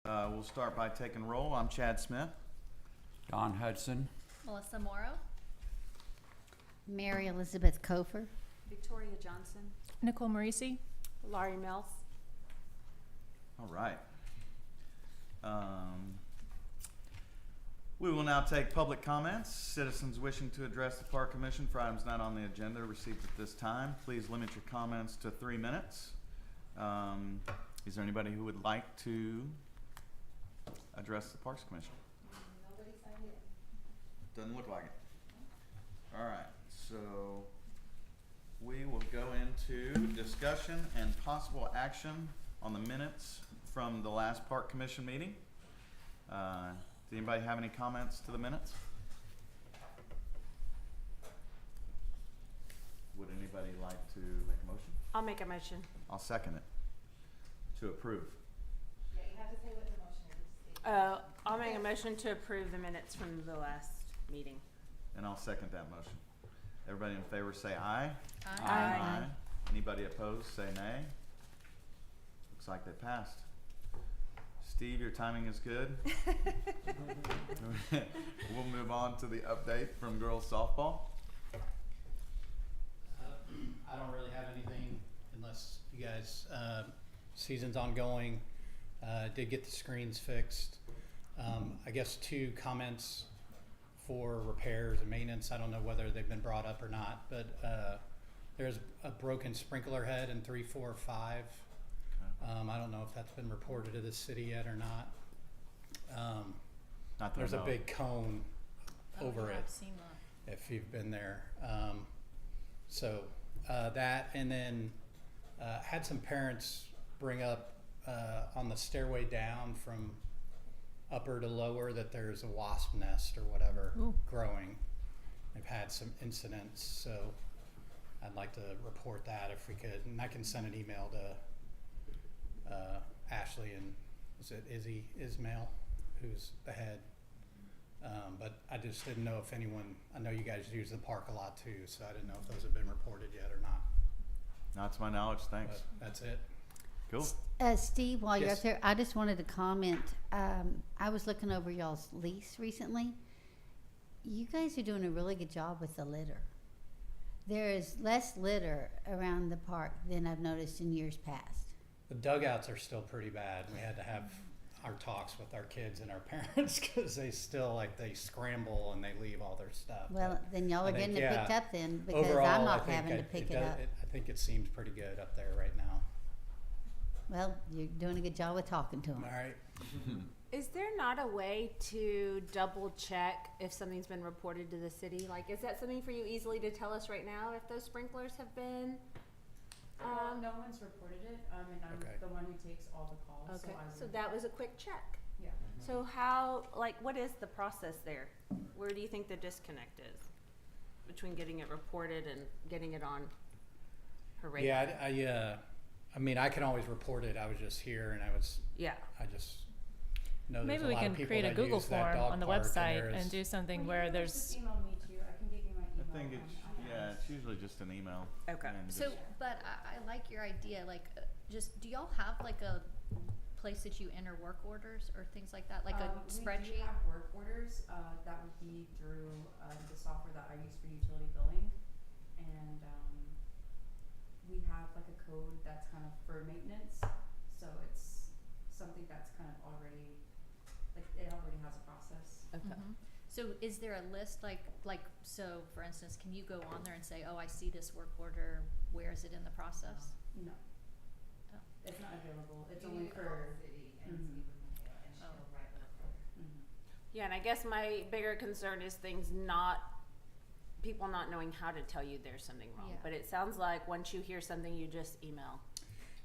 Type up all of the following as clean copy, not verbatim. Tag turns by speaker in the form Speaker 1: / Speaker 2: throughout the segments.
Speaker 1: We'll start by taking roll. I'm Chad Smith.
Speaker 2: Don Hudson.
Speaker 3: Melissa Morrow.
Speaker 4: Mary Elizabeth Kofer.
Speaker 5: Victoria Johnson.
Speaker 3: Nicole Marisi.
Speaker 5: Laurie Mills.
Speaker 1: All right. We will now take public comments. Citizens wishing to address the Park Commission for items not on the agenda received at this time. Please limit your comments to 3 minutes. Is there anybody who would like to address the Parks Commission?
Speaker 5: Nobody signed in.
Speaker 1: Doesn't look like it. All right, so we will go into discussion and possible action on the minutes from the last Park Commission meeting. Does anybody have any comments to the minutes? Would anybody like to make a motion?
Speaker 5: I'll make a motion.
Speaker 1: I'll second it. To approve.
Speaker 6: Yeah, you have to say what the motion is.
Speaker 5: I'll make a motion to approve the minutes from the last meeting.
Speaker 1: And I'll second that motion. Everybody in favor say aye.
Speaker 5: Aye.
Speaker 1: Anybody opposed say nay. Looks like they passed. Steve, your timing is good. We'll move on to the update from girls softball.
Speaker 7: I don't really have anything unless you guys, season's ongoing. Did get the screens fixed. I guess 2 comments for repairs and maintenance. I don't know whether they've been brought up or not, but there's a broken sprinkler head in 3, 4, 5. I don't know if that's been reported to the city yet or not.
Speaker 1: Not that I
Speaker 7: There's a
Speaker 1: know.
Speaker 7: big cone over it.
Speaker 3: I've seen that.
Speaker 7: If you've been there. So that, and then had some parents bring up on the stairway down from upper to lower that there's a wasp nest or whatever growing. They've had some incidents, so I'd like to report that if we could. And I can send an email to Ashley and is it Izzy Ismail, who's the head. But I just didn't know if anyone, I know you guys use the park a lot too, so I didn't know if those have been reported yet or not.
Speaker 1: Not to my knowledge, thanks.
Speaker 7: But that's it.
Speaker 1: Cool.
Speaker 4: Steve, while you're
Speaker 7: Yes.
Speaker 4: up there, I just wanted to comment. I was looking over y'all's lease recently. You guys are doing a really good job with the litter. There is less litter around the park than I've noticed in years past.
Speaker 7: The dugouts are still pretty bad. We had to have our talks with our kids and our parents because they still they scramble and they leave all their stuff.
Speaker 4: Well,
Speaker 7: But
Speaker 4: then y'all
Speaker 7: I
Speaker 4: are
Speaker 7: think,
Speaker 4: getting it picked
Speaker 7: yeah,
Speaker 4: up then because
Speaker 7: overall,
Speaker 4: I'm
Speaker 7: I
Speaker 4: not
Speaker 7: think
Speaker 4: having to pick it up.
Speaker 7: I think it seems pretty good up there right now.
Speaker 4: Well, you're doing a good job with talking to them.
Speaker 7: All right.
Speaker 5: Is there not a way to double check if something's been reported to the city? Like, is that something for you easily to tell us right now if those sprinklers have been?
Speaker 6: No one's reported it, and I'm
Speaker 7: Okay.
Speaker 6: the one who takes all the calls,
Speaker 5: Okay,
Speaker 6: so I
Speaker 5: so
Speaker 6: would,
Speaker 5: that was a quick check.
Speaker 6: yeah.
Speaker 5: So how, what is the process there? Where do you think the disconnect is between getting it reported and getting it on her radar?
Speaker 7: Yeah, I mean, I can always report it. I was just here and I just know there's
Speaker 3: Maybe
Speaker 7: a
Speaker 3: we
Speaker 7: lot
Speaker 3: can
Speaker 7: of people
Speaker 3: create a
Speaker 7: that
Speaker 3: Google
Speaker 7: use that
Speaker 3: form
Speaker 7: dog
Speaker 3: on the
Speaker 7: park,
Speaker 3: website
Speaker 7: there
Speaker 3: and
Speaker 7: is-
Speaker 3: do something
Speaker 6: Well,
Speaker 3: where
Speaker 6: you
Speaker 3: there's.
Speaker 6: just email me too, I can give you my email.
Speaker 1: I think it's, yeah, it's usually just an email.
Speaker 5: Okay.
Speaker 1: And
Speaker 3: So,
Speaker 1: just-
Speaker 3: but I like your idea. Just do y'all have like a place that you enter work orders or things like that, like a
Speaker 6: We
Speaker 3: spreadsheet?
Speaker 6: do have work orders, that would be through, the software that I use for utility billing, and, we have like a code that's kind of for maintenance, so it's something that's kind of already, it already has a process.
Speaker 5: Okay.
Speaker 3: Mhm. So is there a list so for instance, can you go on there and say, oh, I see this work order, where is it in the process?
Speaker 6: No.
Speaker 3: Oh.
Speaker 6: It's not available, it's
Speaker 8: You
Speaker 6: only
Speaker 8: need to
Speaker 6: for,
Speaker 8: call the city and
Speaker 6: Mhm.
Speaker 8: Steve will mail it, and she'll
Speaker 3: Oh.
Speaker 8: write the report.
Speaker 6: mhm.
Speaker 5: Yeah, and I guess my bigger concern is people not knowing how to tell you there's something wrong.
Speaker 3: Yeah.
Speaker 5: But it sounds like once you hear something, you just email.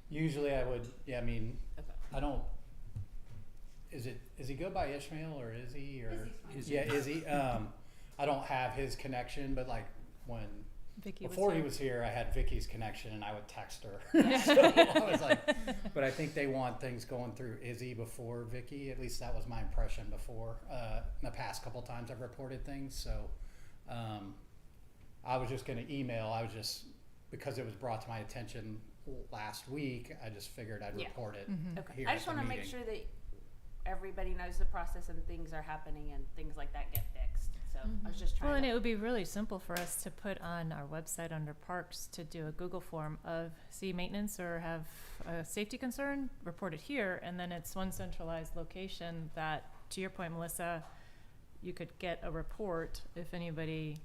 Speaker 7: Usually I would, yeah, I mean,
Speaker 5: Okay.
Speaker 7: I don't, is he go by Ishmael or Izzy or?
Speaker 6: Izzy's fine.
Speaker 7: Yeah, Izzy. I don't have his connection, but when
Speaker 3: Vicky
Speaker 7: before he
Speaker 3: here.
Speaker 7: was here, I had Vicky's connection and I would text her. So I was like, but I think they want things going through Izzy before Vicky. At least that was my impression before. In the past couple times I've reported things, so I was just going to email. I was just, because it was brought to my attention last week, I just figured I'd
Speaker 5: Yeah.
Speaker 7: report it.
Speaker 3: Mhm.
Speaker 5: Okay.
Speaker 7: Here
Speaker 5: I
Speaker 7: at
Speaker 5: just
Speaker 7: the
Speaker 5: want to make
Speaker 7: meeting.
Speaker 5: sure that everybody knows the process and things are happening and things like that get fixed. So I was just trying
Speaker 8: Well, and
Speaker 5: to.
Speaker 8: it would be really simple for us to put on our website under parks to do a Google form of see maintenance or have a safety concern, report it here, and then it's one centralized location that, to your point, Melissa, you could get a report if anybody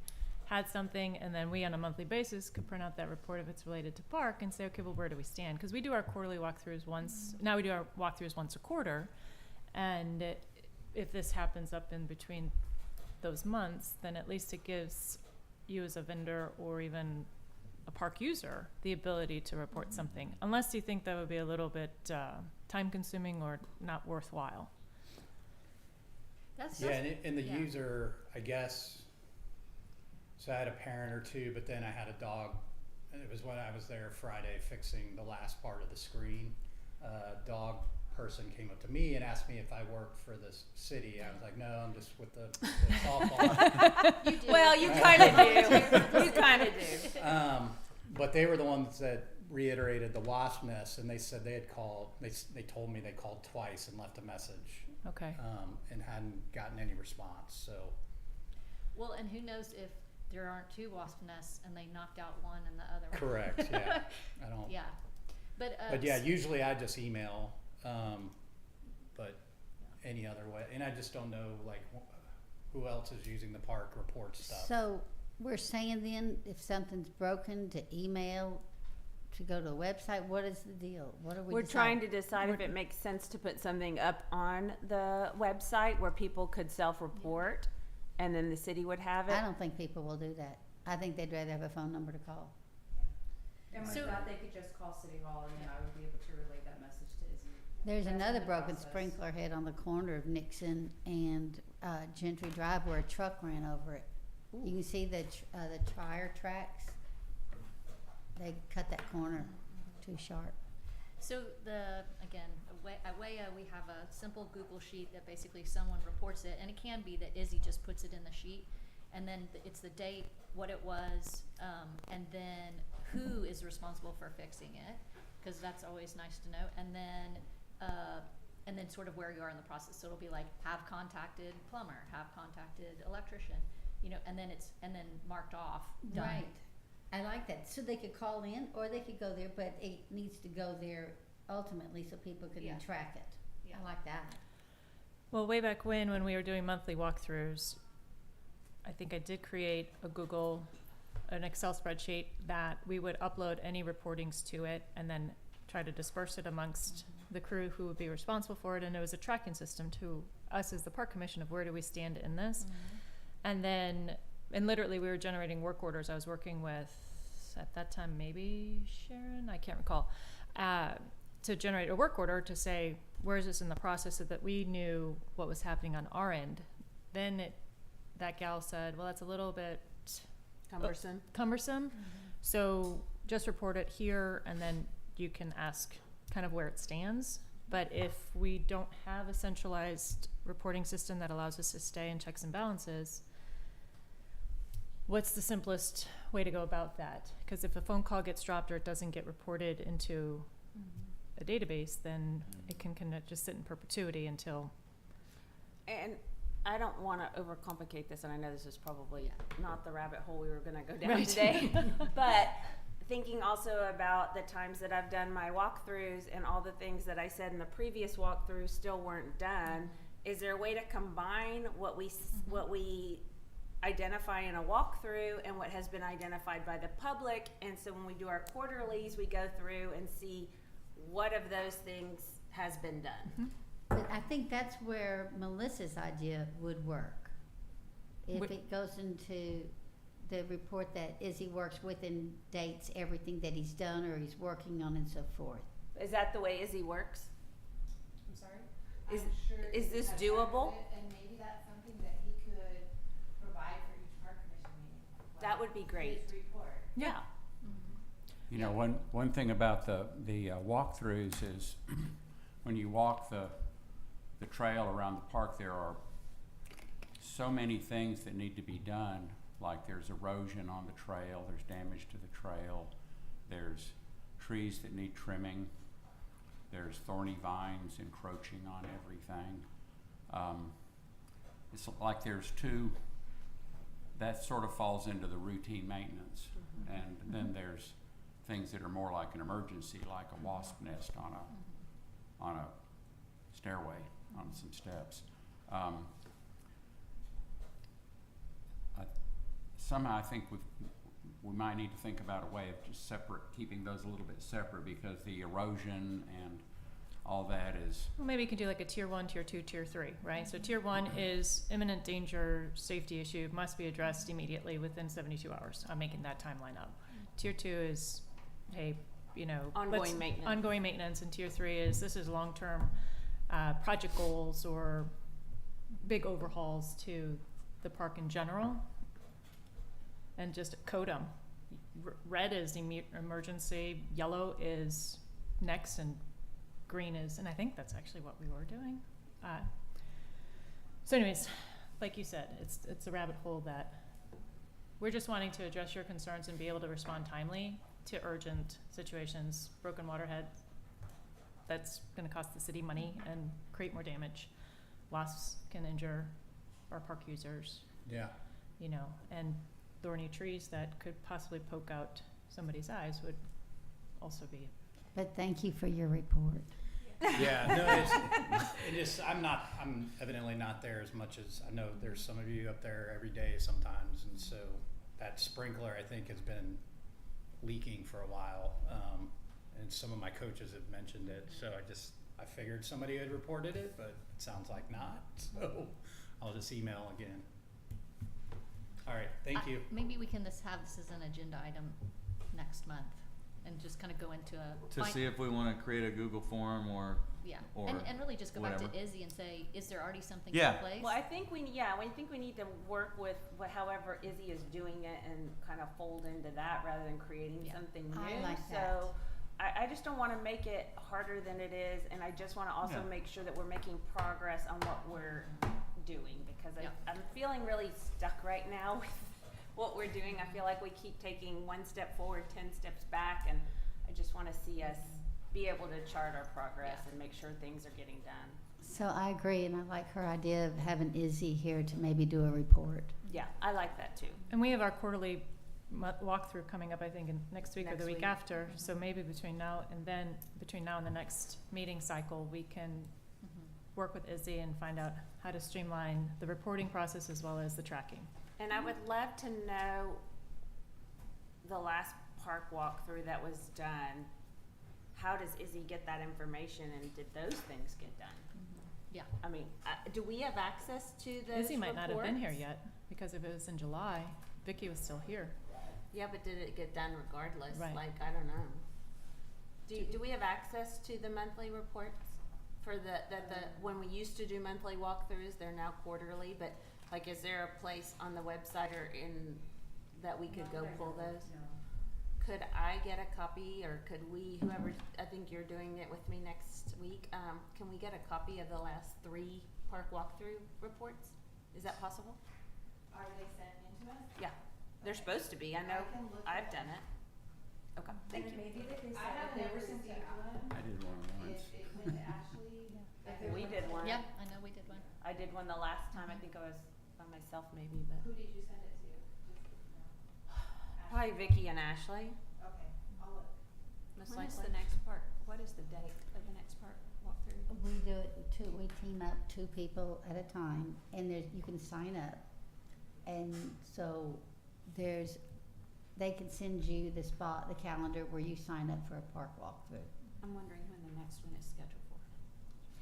Speaker 8: had something, and then we on a monthly basis could print out that report if it's related to park and say, okay, well, where do we stand? Because we do our quarterly walkthroughs once, now we do our walkthroughs once a quarter, and if this happens up in between those months, then at least it gives you as a vendor or even a park user the ability to report something, unless you think that would be a little bit time consuming or not worthwhile.
Speaker 3: That's
Speaker 7: Yeah, and the
Speaker 3: yeah.
Speaker 7: user, I guess, so I had a parent or two, but then I had a dog, and it was when I was there Friday fixing the last part of the screen. Dog person came up to me and asked me if I worked for the city. I was like, no, I'm just with the softball.
Speaker 3: You do.
Speaker 5: Well, you kind of do. You kind of do.
Speaker 7: But they were the ones that reiterated the wasp nest, and they said they had called. They told me they called twice and left a message,
Speaker 8: Okay.
Speaker 7: and hadn't gotten any response. So
Speaker 3: Well, and who knows if there aren't two wasp nests and they knocked out one and the other one.
Speaker 7: correct, yeah. I don't.
Speaker 3: Yeah. But
Speaker 7: But yeah, usually I just email, but any other way, and I just don't know like who else is using the park report stuff.
Speaker 4: So we're saying then, if something's broken, to email, to go to a website. What is the deal? What are we?
Speaker 5: We're
Speaker 4: deciding?
Speaker 5: trying to decide if it makes sense to put something up on the website where people could self-report, and then the city would have it.
Speaker 4: I don't think people will do that. I think they'd rather have a phone number to call.
Speaker 6: And with
Speaker 3: So-
Speaker 6: that, they could just call City Hall and then I would be able to relay that message to Izzy.
Speaker 4: There's
Speaker 6: That's
Speaker 4: another
Speaker 6: in the
Speaker 4: broken
Speaker 6: process.
Speaker 4: sprinkler head on the corner of Nixon and Gentry Drive where a truck ran over it. You can see the tire tracks. They cut that corner too sharp.
Speaker 3: So again, Awaya, we have a simple Google sheet that basically someone reports it, and it can be that Izzy just puts it in the sheet, and then it's the date, what it was, and then who is responsible for fixing it, because that's always nice to know, and then sort of where you are in the process. So it'll be like, have contacted plumber, have contacted electrician, and then marked off, done.
Speaker 4: Right. I like that. So they could call in or they could go there, but it needs to go there ultimately so people can
Speaker 3: Yeah.
Speaker 4: track it.
Speaker 3: Yeah.
Speaker 4: I like that.
Speaker 8: Well, way back when we were doing monthly walkthroughs, I think I did create an Excel spreadsheet that we would upload any reportings to it and then try to disperse it amongst the crew who would be responsible for it. And it was a tracking system to us as the park commission of where do we stand in this. And literally we were generating work orders. I was working with, at that time, maybe Sharon, I can't recall, to generate a work order to say, where is this in the process, so that we knew what was happening on our end. Then that gal said, well, that's a little bit cumbersome. So just report it here, and then you can ask kind of where it stands. But if we don't have a centralized reporting system that allows us to stay in checks and balances, what's the simplest way to go about that? Because if a phone call gets dropped or it doesn't get reported into a database, then it can just sit in perpetuity until.
Speaker 5: And I don't want to overcomplicate this, and I know this is probably not the rabbit hole we were going to go down
Speaker 8: Right.
Speaker 5: today, but thinking also about the times that I've done my walkthroughs and all the things that I said in the previous walkthrough still weren't done. Is there a way to combine what we identify in a walkthrough and what has been identified by the public? And so when we do our quarterlies, we go through and see what of those things has been done.
Speaker 4: But I think that's where Melissa's idea would work. If
Speaker 8: Would-
Speaker 4: it goes into the report that Izzy works with and dates everything that he's done or he's working on and so forth.
Speaker 5: Is that the way Izzy works?
Speaker 9: I'm sorry?
Speaker 5: Is-
Speaker 9: I'm sure
Speaker 5: is
Speaker 9: he
Speaker 5: this
Speaker 9: has
Speaker 5: doable?
Speaker 9: part of it, and maybe that's something that he could provide for each park commission meeting.
Speaker 5: That would be great.
Speaker 9: His report.
Speaker 5: Yeah.
Speaker 2: You know, one thing about the walkthroughs is when you walk the trail around the park, there are so many things that need to be done. Like there's erosion on the trail, there's damage to the trail, there's trees that need trimming. there's thorny vines encroaching on everything. It's like there's two, that sort of falls into the routine maintenance. And then there's things that are more like an emergency, like a wasp nest on a stairway, on some steps. Somehow I think we might need to think about a way of just keeping those a little bit separate, because the erosion and all that is,
Speaker 8: Well, maybe you could do like a tier 1, tier 2, tier 3, right? So tier 1 is imminent danger, safety issue, must be addressed immediately within 72 hours. I'm making that timeline up. Tier 2 is, hey, you know,
Speaker 5: Ongoing maintenance.
Speaker 8: Ongoing maintenance, and tier 3 is this is long-term project goals or big overhauls to the park in general, and just code them. Red is emergency, yellow is next, and green is, and I think that's actually what we were doing. So anyways, like you said, it's a rabbit hole that we're just wanting to address your concerns and be able to respond timely to urgent situations. Broken water head, that's gonna cost the city money and create more damage. Wasps can injure our park users,
Speaker 7: Yeah.
Speaker 8: you know, and thorny trees that could possibly poke out somebody's eyes would also be.
Speaker 4: But thank you for your report.
Speaker 7: Yeah, no, I'm evidently not there as much as I know there's some of you up there every day sometimes, and so that sprinkler I think has been leaking for a while, and some of my coaches have mentioned it, so I figured somebody had reported it, but it sounds like not, so I'll just email again. All right, thank you.
Speaker 3: Maybe we can have this as an agenda item next month and just kind of go into
Speaker 1: To see if we want to create a Google form or or
Speaker 3: and really just go back
Speaker 1: whatever.
Speaker 3: to Izzy and say, is there already something
Speaker 1: Yeah.
Speaker 3: in place?
Speaker 5: Well, I think we need to work with however Izzy is doing it and kind of fold into that rather than creating
Speaker 3: Yeah.
Speaker 5: something new.
Speaker 4: I like
Speaker 5: So I just don't want to make it harder than it is, and I just want to also
Speaker 1: Yeah.
Speaker 5: make sure that we're making progress on what we're doing, because
Speaker 3: Yeah.
Speaker 5: I'm feeling really stuck right now with what we're doing. I feel like we keep taking one step forward, 10 steps back, and I just want to see us be able to chart our progress
Speaker 3: Yeah.
Speaker 5: and make sure things are getting done.
Speaker 4: So I agree, and I like her idea of having Izzy here to maybe do a report.
Speaker 5: Yeah, I like that too.
Speaker 8: And we have our quarterly walkthrough coming up, I think, in next week or
Speaker 5: Next
Speaker 8: the week
Speaker 5: week.
Speaker 8: after. So maybe between now and the next meeting cycle, we can work with Izzy and find out how to streamline the reporting process as well as the tracking.
Speaker 5: And I would love to know the last park walkthrough that was done. How does Izzy get that information, and did those things get done?
Speaker 3: Yeah.
Speaker 5: I mean, do we have access to those
Speaker 8: Izzy might not have been here
Speaker 5: reports?
Speaker 8: yet, because if it was in July, Vicky was still here.
Speaker 5: Yeah, but did it get done regardless?
Speaker 8: Right.
Speaker 5: Like, I don't know. Do we have access to the monthly reports? For when we used to do monthly walkthroughs, they're now quarterly, but like, is there a place on the website or that we could go pull those?
Speaker 6: No.
Speaker 5: Could I get a copy, or could we, whoever, I think you're doing it with me next week, can we get a copy of the last 3 park walkthrough reports? Is that possible?
Speaker 9: Are they sent into us?
Speaker 5: Yeah, they're supposed to be. I know
Speaker 9: I can look
Speaker 5: I've
Speaker 9: at
Speaker 5: done it. Okay, thank
Speaker 6: And
Speaker 5: you.
Speaker 6: maybe that they
Speaker 9: I
Speaker 6: said
Speaker 9: have
Speaker 6: that they
Speaker 9: never
Speaker 6: received
Speaker 9: received one.
Speaker 2: I did one once.
Speaker 9: It went to Ashley. If there
Speaker 5: We
Speaker 9: was-
Speaker 5: did one.
Speaker 3: Yep, I know we did one.
Speaker 5: I did one the last time. I think I was by myself maybe, but
Speaker 9: Who did you send it to? Just,
Speaker 5: probably
Speaker 9: Ashley?
Speaker 5: Vicky and Ashley.
Speaker 9: Okay, I'll look.
Speaker 5: Most
Speaker 10: When is
Speaker 5: likely.
Speaker 10: the next part, what is the date of the next part walkthrough?
Speaker 4: We do it we team up 2 people at a time, and you can sign up. And so they can send you the calendar where you sign up for a park walkthrough.
Speaker 10: I'm wondering when the next one is scheduled for.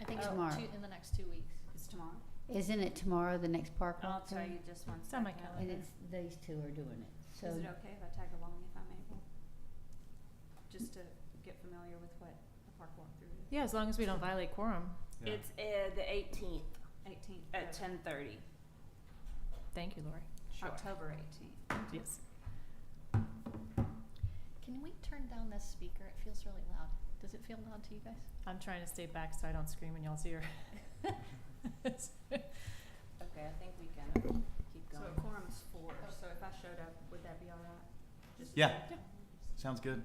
Speaker 3: I think
Speaker 4: Tomorrow.
Speaker 3: in the next 2 weeks.
Speaker 10: It's tomorrow?
Speaker 4: Isn't it tomorrow, the next park walkthrough?
Speaker 5: I'll tell you just one
Speaker 8: It's on my
Speaker 5: second.
Speaker 8: calendar.
Speaker 4: And it's, these 2 are doing it, so.
Speaker 10: Is it okay if I tag along if I'm able? Just to get familiar with what the park walkthrough is.
Speaker 8: Yeah, as long as we don't violate quorum.
Speaker 1: Yeah.
Speaker 5: It's the 18th
Speaker 10: 18th.
Speaker 5: at 10:30.
Speaker 8: Thank you, Lori.
Speaker 5: Sure.
Speaker 10: October 18th.
Speaker 8: Yes.
Speaker 3: Can we turn down this speaker? It feels really loud. Does it feel loud to you guys?
Speaker 8: I'm trying to stay back so I don't scream when y'all see her.
Speaker 5: Okay, I think we can keep
Speaker 10: So
Speaker 5: going.
Speaker 10: a quorum's 4, so if I showed up, would that be all right?
Speaker 1: Yeah. Sounds good.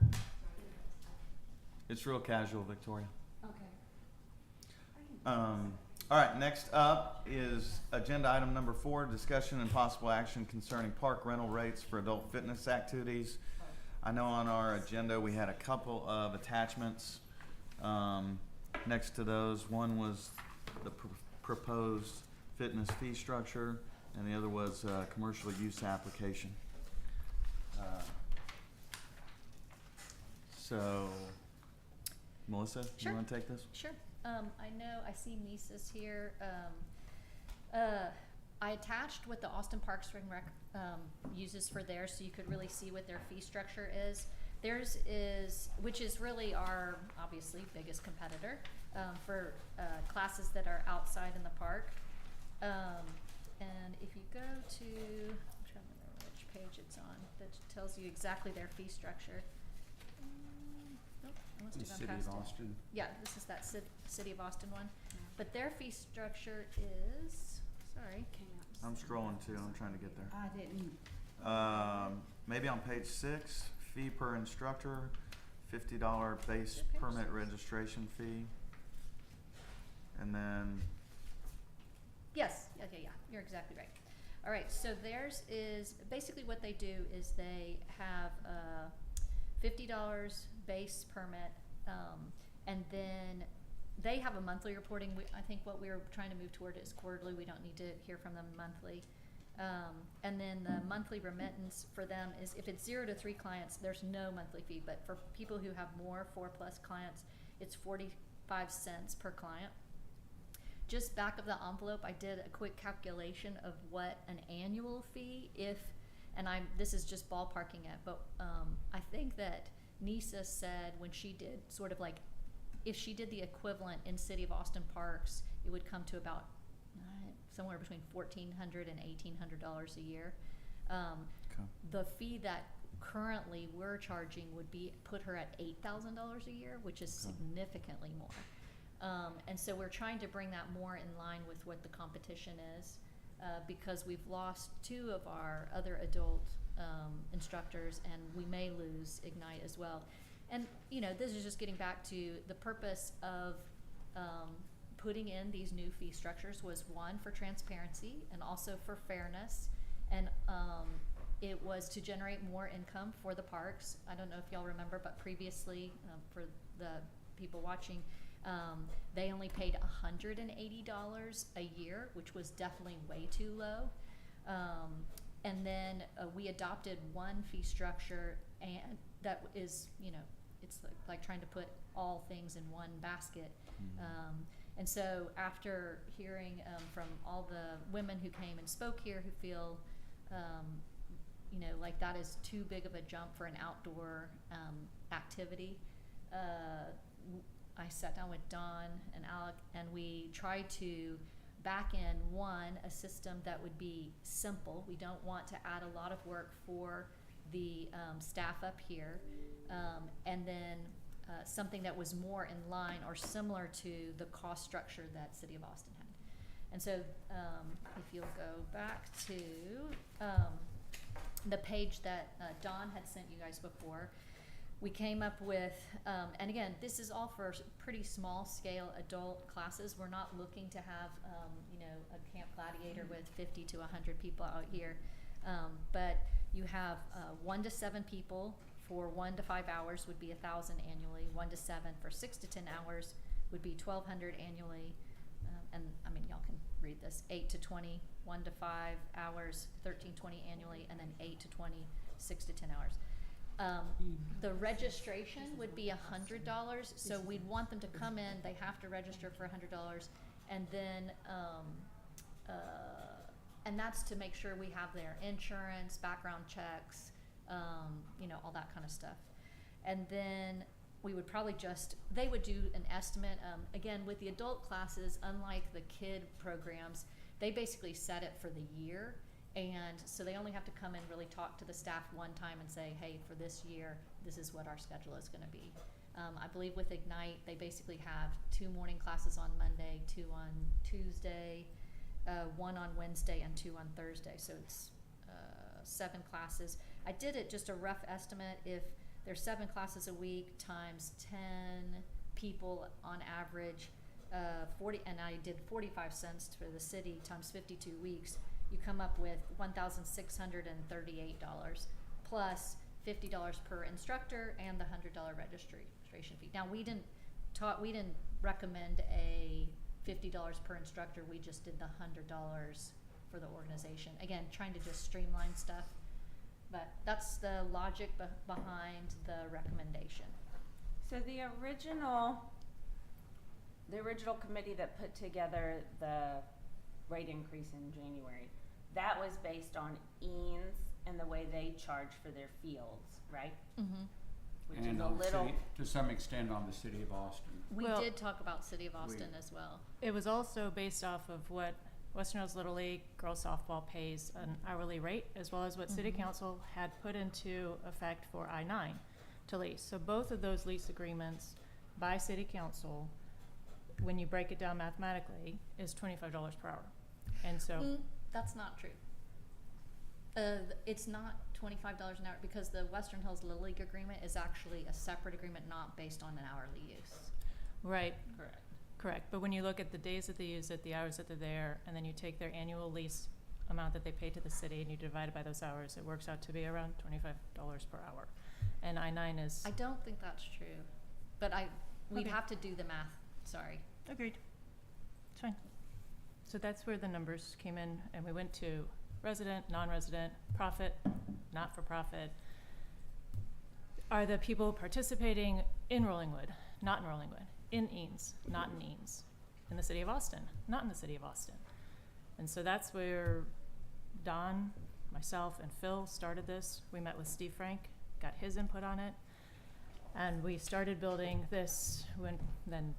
Speaker 1: It's real casual, Victoria.
Speaker 10: Okay.
Speaker 1: All right, next up is agenda item number 4, discussion and possible action concerning park rental rates for adult fitness activities. I know on our agenda we had a couple of attachments next to those. One was the proposed fitness fee structure, and the other was commercial use application. So, Melissa,
Speaker 3: Sure.
Speaker 1: you want to take this?
Speaker 3: Sure. I know, I see Misa's here. I attached what the Austin Park Spring Rec uses for theirs, so you could really see what their fee structure is. Theirs is, which is really our, obviously, biggest competitor for classes that are outside in the park. And if you go to, I'm trying to remember which page it's on, that tells you exactly their fee structure. Nope, I must
Speaker 2: The
Speaker 3: have gone
Speaker 2: City
Speaker 3: past
Speaker 2: of
Speaker 3: it.
Speaker 2: Austin.
Speaker 3: Yeah, this is that City of Austin one. But their fee structure is, sorry.
Speaker 1: I'm scrolling too. I'm trying to get there.
Speaker 4: I didn't.
Speaker 1: Maybe on page 6, fee per instructor, $50 base
Speaker 3: Is it page
Speaker 1: permit
Speaker 3: 6?
Speaker 1: registration fee. And then,
Speaker 3: Yes, okay, yeah, you're exactly right. All right, so theirs is, basically what they do is they have $50 base permit, and then they have a monthly reporting. I think what we were trying to move toward is quarterly. We don't need to hear from them monthly. And then the monthly remittance for them is, if it's 0 to 3 clients, there's no monthly fee. But for people who have more, 4+ clients, it's 45 cents per client. Just back of the envelope, I did a quick calculation of what an annual fee, this is just ballparking it, but I think that Nisa said when she did sort of like, if she did the equivalent in City of Austin Parks, it would come to about somewhere between $1,400 and $1,800 a year.
Speaker 1: okay.
Speaker 3: The fee that currently we're charging would put her at $8,000 a year, which is significantly more. And so we're trying to bring that more in line with what the competition is, because we've lost 2 of our other adult instructors, and we may lose Ignite as well. And, you know, this is just getting back to the purpose of putting in these new fee structures was, 1, for transparency and also for fairness. And it was to generate more income for the parks. I don't know if y'all remember, but previously, for the people watching, they only paid $180 a year, which was definitely way too low. And then we adopted one fee structure, and that is, you know, it's like trying to put all things in one basket. And so after hearing from all the women who came and spoke here who feel, you know, like that is too big of a jump for an outdoor activity, I sat down with Don and Alec, and we tried to back in, 1, a system that would be simple. We don't want to add a lot of work for the staff up here, and then something that was more in line or similar to the cost structure that City of Austin had. And so if you'll go back to the page that Don had sent you guys before, we came up with, and again, this is all for pretty small scale adult classes. We're not looking to have, you know, a Camp Gladiator with 50 to 100 people out here. But you have 1 to 7 people for 1 to 5 hours would be $1,000 annually. 1 to 7 for 6 to 10 hours would be $1,200 annually. And I mean, y'all can read this. 8 to 20, 1 to 5 hours, $1,320 annually, and then 8 to 20, 6 to 10 hours. The registration would be $100, so we'd want them to come in. They have to register for $100, and then and that's to make sure we have their insurance, background checks, you know, all that kind of stuff. And then we would probably they would do an estimate. Again, with the adult classes, unlike the kid programs, they basically set it for the year. And so they only have to come and really talk to the staff one time and say, hey, for this year, this is what our schedule is going to be. I believe with Ignite, they basically have 2 morning classes on Monday, 2 on Tuesday, 1 on Wednesday, and 2 on Thursday. So it's 7 classes. I did it just a rough estimate. If there's 7 classes a week times 10 people on average, and I did 45 cents for the city times 52 weeks, you come up with $1,638 plus $50 per instructor and the $100 registration fee. Now, we didn't recommend a $50 per instructor, we just did the $100 for the organization. Again, trying to just streamline stuff, but that's the logic behind the recommendation.
Speaker 5: So the original committee that put together the rate increase in January, that was based on Eanes and the way they charge for their fields, right?
Speaker 3: Mm-hmm.
Speaker 5: Which
Speaker 2: And
Speaker 5: is a
Speaker 2: on the
Speaker 5: little,
Speaker 2: city, to some extent on the city of Austin.
Speaker 3: We
Speaker 8: Well,
Speaker 3: did talk about City of Austin as well.
Speaker 8: It was also based off of what Western Hills Little League girls softball pays an hourly rate, as well as what City
Speaker 3: Mhm.
Speaker 8: Council had put into effect for I-9 to lease. So both of those lease agreements by City Council, when you break it down mathematically, is $25 per hour. And so,
Speaker 3: That's not true. It's not $25 an hour because the Western Hills Little League agreement is actually a separate agreement, not based on an hourly use.
Speaker 8: right,
Speaker 3: Correct.
Speaker 8: correct. But when you look at the days that they use it, the hours that they're there, and then you take their annual lease amount that they pay to the city and you divide it by those hours, it works out to be around $25 per hour. And I-9 is,
Speaker 3: I don't think that's true, but we'd
Speaker 8: Okay.
Speaker 3: have to do the math, sorry.
Speaker 8: agreed. It's fine. So that's where the numbers came in, and we went to resident, non-resident, profit, not-for-profit. Are the people participating in Rollingwood, not in Rollingwood, in Eanes, not in Eanes, in the city of Austin, not in the city of Austin? And so that's where Don, myself, and Phil started this. We met with Steve Frank, got his input on it, and we started building this when then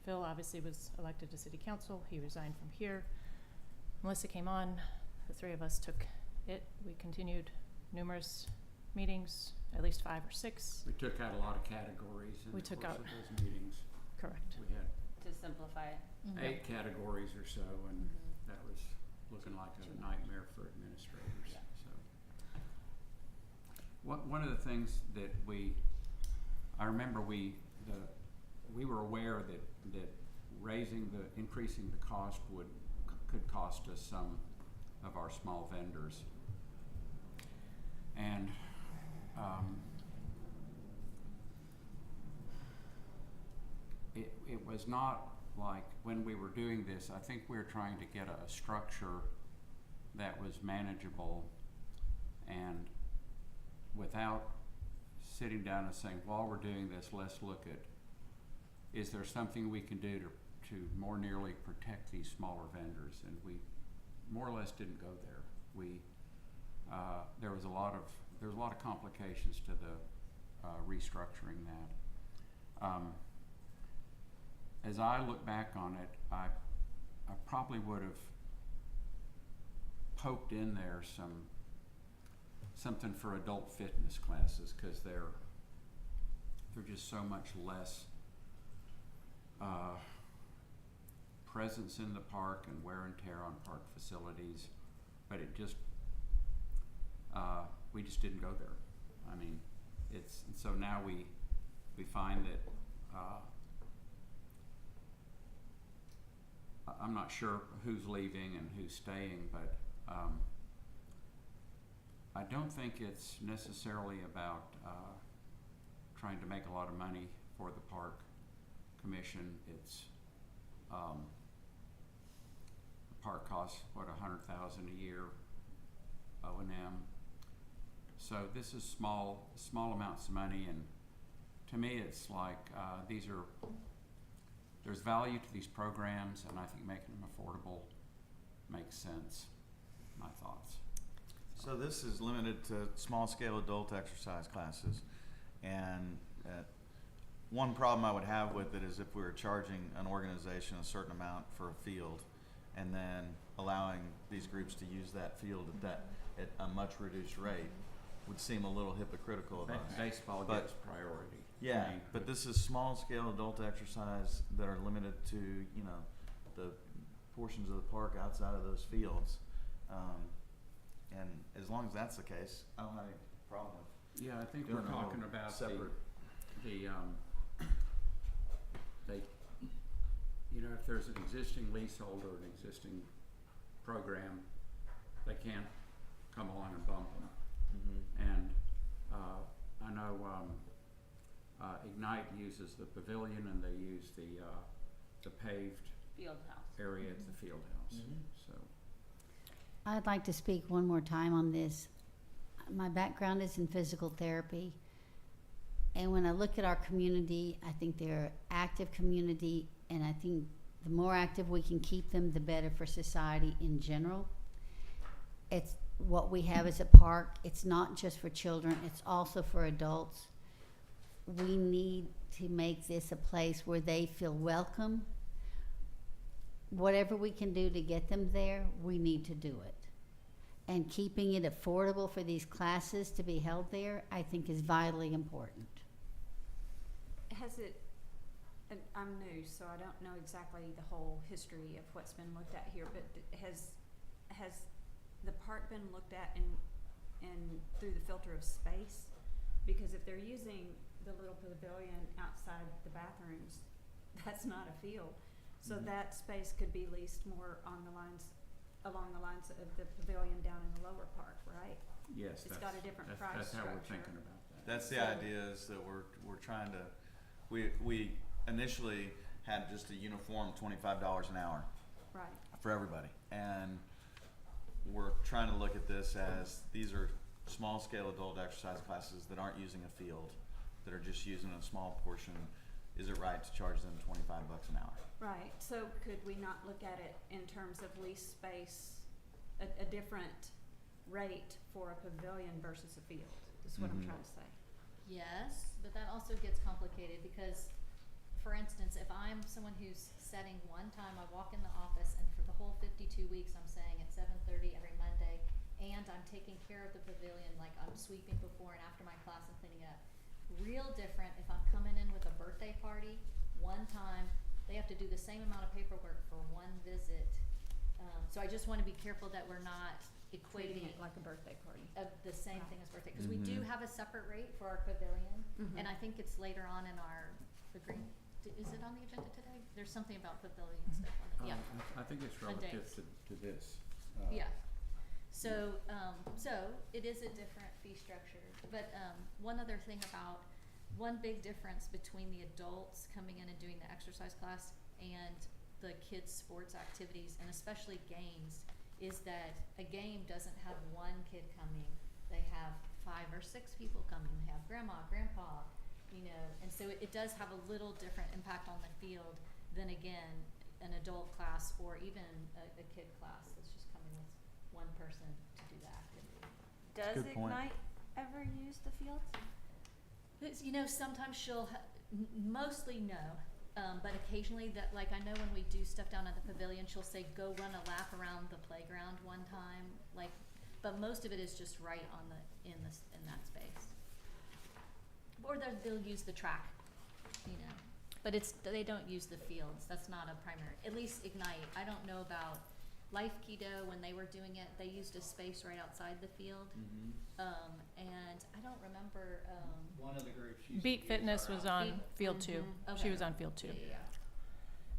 Speaker 8: Phil obviously was elected to city council. He resigned from here. Melissa came on. The three of us took it. We continued numerous meetings, at least 5 or 6.
Speaker 2: We took out a lot of categories in
Speaker 8: We
Speaker 2: the
Speaker 8: took
Speaker 2: course
Speaker 8: out-
Speaker 2: of those meetings.
Speaker 8: Correct.
Speaker 2: We had
Speaker 5: to simplify it.
Speaker 3: Mhm.
Speaker 2: 8 categories or so, and
Speaker 3: Mhm.
Speaker 2: that was looking like a nightmare for administrators,
Speaker 5: Yeah.
Speaker 2: so. One of the things that I remember we were aware that increasing the cost could cost us some of our small vendors. And, it was not like when we were doing this, I think we were trying to get a structure that was manageable and without sitting down and saying, while we're doing this, let's look at, is there something we can do to more nearly protect these smaller vendors? And we more or less didn't go there. There was a lot of complications to the restructuring that. As I look back on it, I probably would have poked in there something for adult fitness classes, because they're just so much less presence in the park and wear and tear on park facilities, but it just we just didn't go there. I mean, so now we find that I'm not sure who's leaving and who's staying, but I don't think it's necessarily about trying to make a lot of money for the park commission. It's the park costs $100,000 a year O&M. So this is small amounts of money, and to me it's like there's value to these programs, and I think making them affordable makes sense. My thoughts.
Speaker 1: So this is limited to small-scale adult exercise classes, and one problem I would have with it is if we were charging an organization a certain amount for a field, and then allowing these groups to use that field at a much reduced rate, would seem a little hypocritical of us.
Speaker 2: Baseball
Speaker 1: But-
Speaker 2: gets priority.
Speaker 1: Yeah,
Speaker 2: I mean,
Speaker 1: but this is small-scale adult exercise that are limited to, the portions of the park outside of those fields. And as long as that's the case, I don't have any problem with
Speaker 2: Yeah, I think
Speaker 1: doing
Speaker 2: we're
Speaker 1: a whole
Speaker 2: talking about
Speaker 1: separate.
Speaker 2: you know, if there's an existing leasehold or an existing program, they can't come along and bump them.
Speaker 1: Mm-hmm.
Speaker 2: And I know Ignite uses the pavilion, and they use the paved
Speaker 10: Field house.
Speaker 2: area at the field house.
Speaker 1: Mhm.
Speaker 2: So
Speaker 4: I'd like to speak one more time on this. My background is in physical therapy. And when I look at our community, I think they're an active community, and I think the more active we can keep them, the better for society in general. It's what we have as a park. It's not just for children, it's also for adults. We need to make this a place where they feel welcome. Whatever we can do to get them there, we need to do it. And keeping it affordable for these classes to be held there, I think is vitally important.
Speaker 10: Has it, and I'm new, so I don't know exactly the whole history of what's been looked at here, but has the park been looked at in through the filter of space? Because if they're using the little pavilion outside the bathrooms, that's not a field. So
Speaker 1: Mhm.
Speaker 10: that space could be leased more along the lines of the pavilion down in the lower part, right?
Speaker 2: yes,
Speaker 10: It's got a different price
Speaker 2: that's how we're
Speaker 10: structure.
Speaker 2: thinking about that.
Speaker 1: That's the
Speaker 10: So-
Speaker 1: idea, is that we're trying to, we initially had just a uniform $25 an hour
Speaker 10: Right.
Speaker 1: for everybody, and we're trying to look at this as these are small scale adult exercise classes that aren't using a field, that are just using a small portion. Is it right to charge them $25 an hour?
Speaker 10: Right, so could we not look at it in terms of lease space, a different rate for a pavilion versus a field, is what I'm
Speaker 1: Mhm.
Speaker 10: trying to say.
Speaker 3: Yes, but that also gets complicated because, for instance, if I'm someone who's setting one time, I walk in the office and for the whole 52 weeks I'm saying at 7:30 every Monday, and I'm taking care of the pavilion, like I'm sweeping before and after my class and cleaning up. Real different if I'm coming in with a birthday party, one time, they have to do the same amount of paperwork for one visit. So I just wanna be careful that we're not
Speaker 10: Treating
Speaker 3: equating
Speaker 10: it like a birthday party.
Speaker 3: of the same
Speaker 10: Right.
Speaker 3: thing as birthday, because we do
Speaker 1: Mhm.
Speaker 3: have a separate rate for our pavilion,
Speaker 10: Mhm.
Speaker 3: and I think it's later on in our agreement. Is it on the agenda today? There's something about pavilion stuff on it, yeah.
Speaker 2: I think it's relative
Speaker 3: dates.
Speaker 2: to this.
Speaker 3: Yeah. So, so it is a different fee structure, but, one other thing about, one big difference between the adults coming in and doing the exercise class and the kids' sports activities, and especially games, is that a game doesn't have one kid coming, they have 5 or 6 people coming, they have grandma, grandpa, you know, and so it does have a little different impact on the field than, again, an adult class or even a kid class that's just coming with one person to do the activity.
Speaker 5: Does
Speaker 1: Good point.
Speaker 5: Ignite ever use the fields?
Speaker 3: You know, sometimes she'll, mostly no, but occasionally that, like I know when we do stuff down at the pavilion, she'll say, go run a lap around the playground one time, like, but most of it is just right on in that space. Or they'll use the track, you know, but they don't use the fields, that's not a primary, at least Ignite. I don't know about Life Keto, when they were doing it, they used a space right outside the field,
Speaker 1: Mm-hmm.
Speaker 3: and I don't remember,
Speaker 7: One of the groups used
Speaker 8: Beat Fitness was on
Speaker 3: Beat-
Speaker 8: field 2.
Speaker 3: Okay.
Speaker 8: She was on field 2.
Speaker 3: yeah.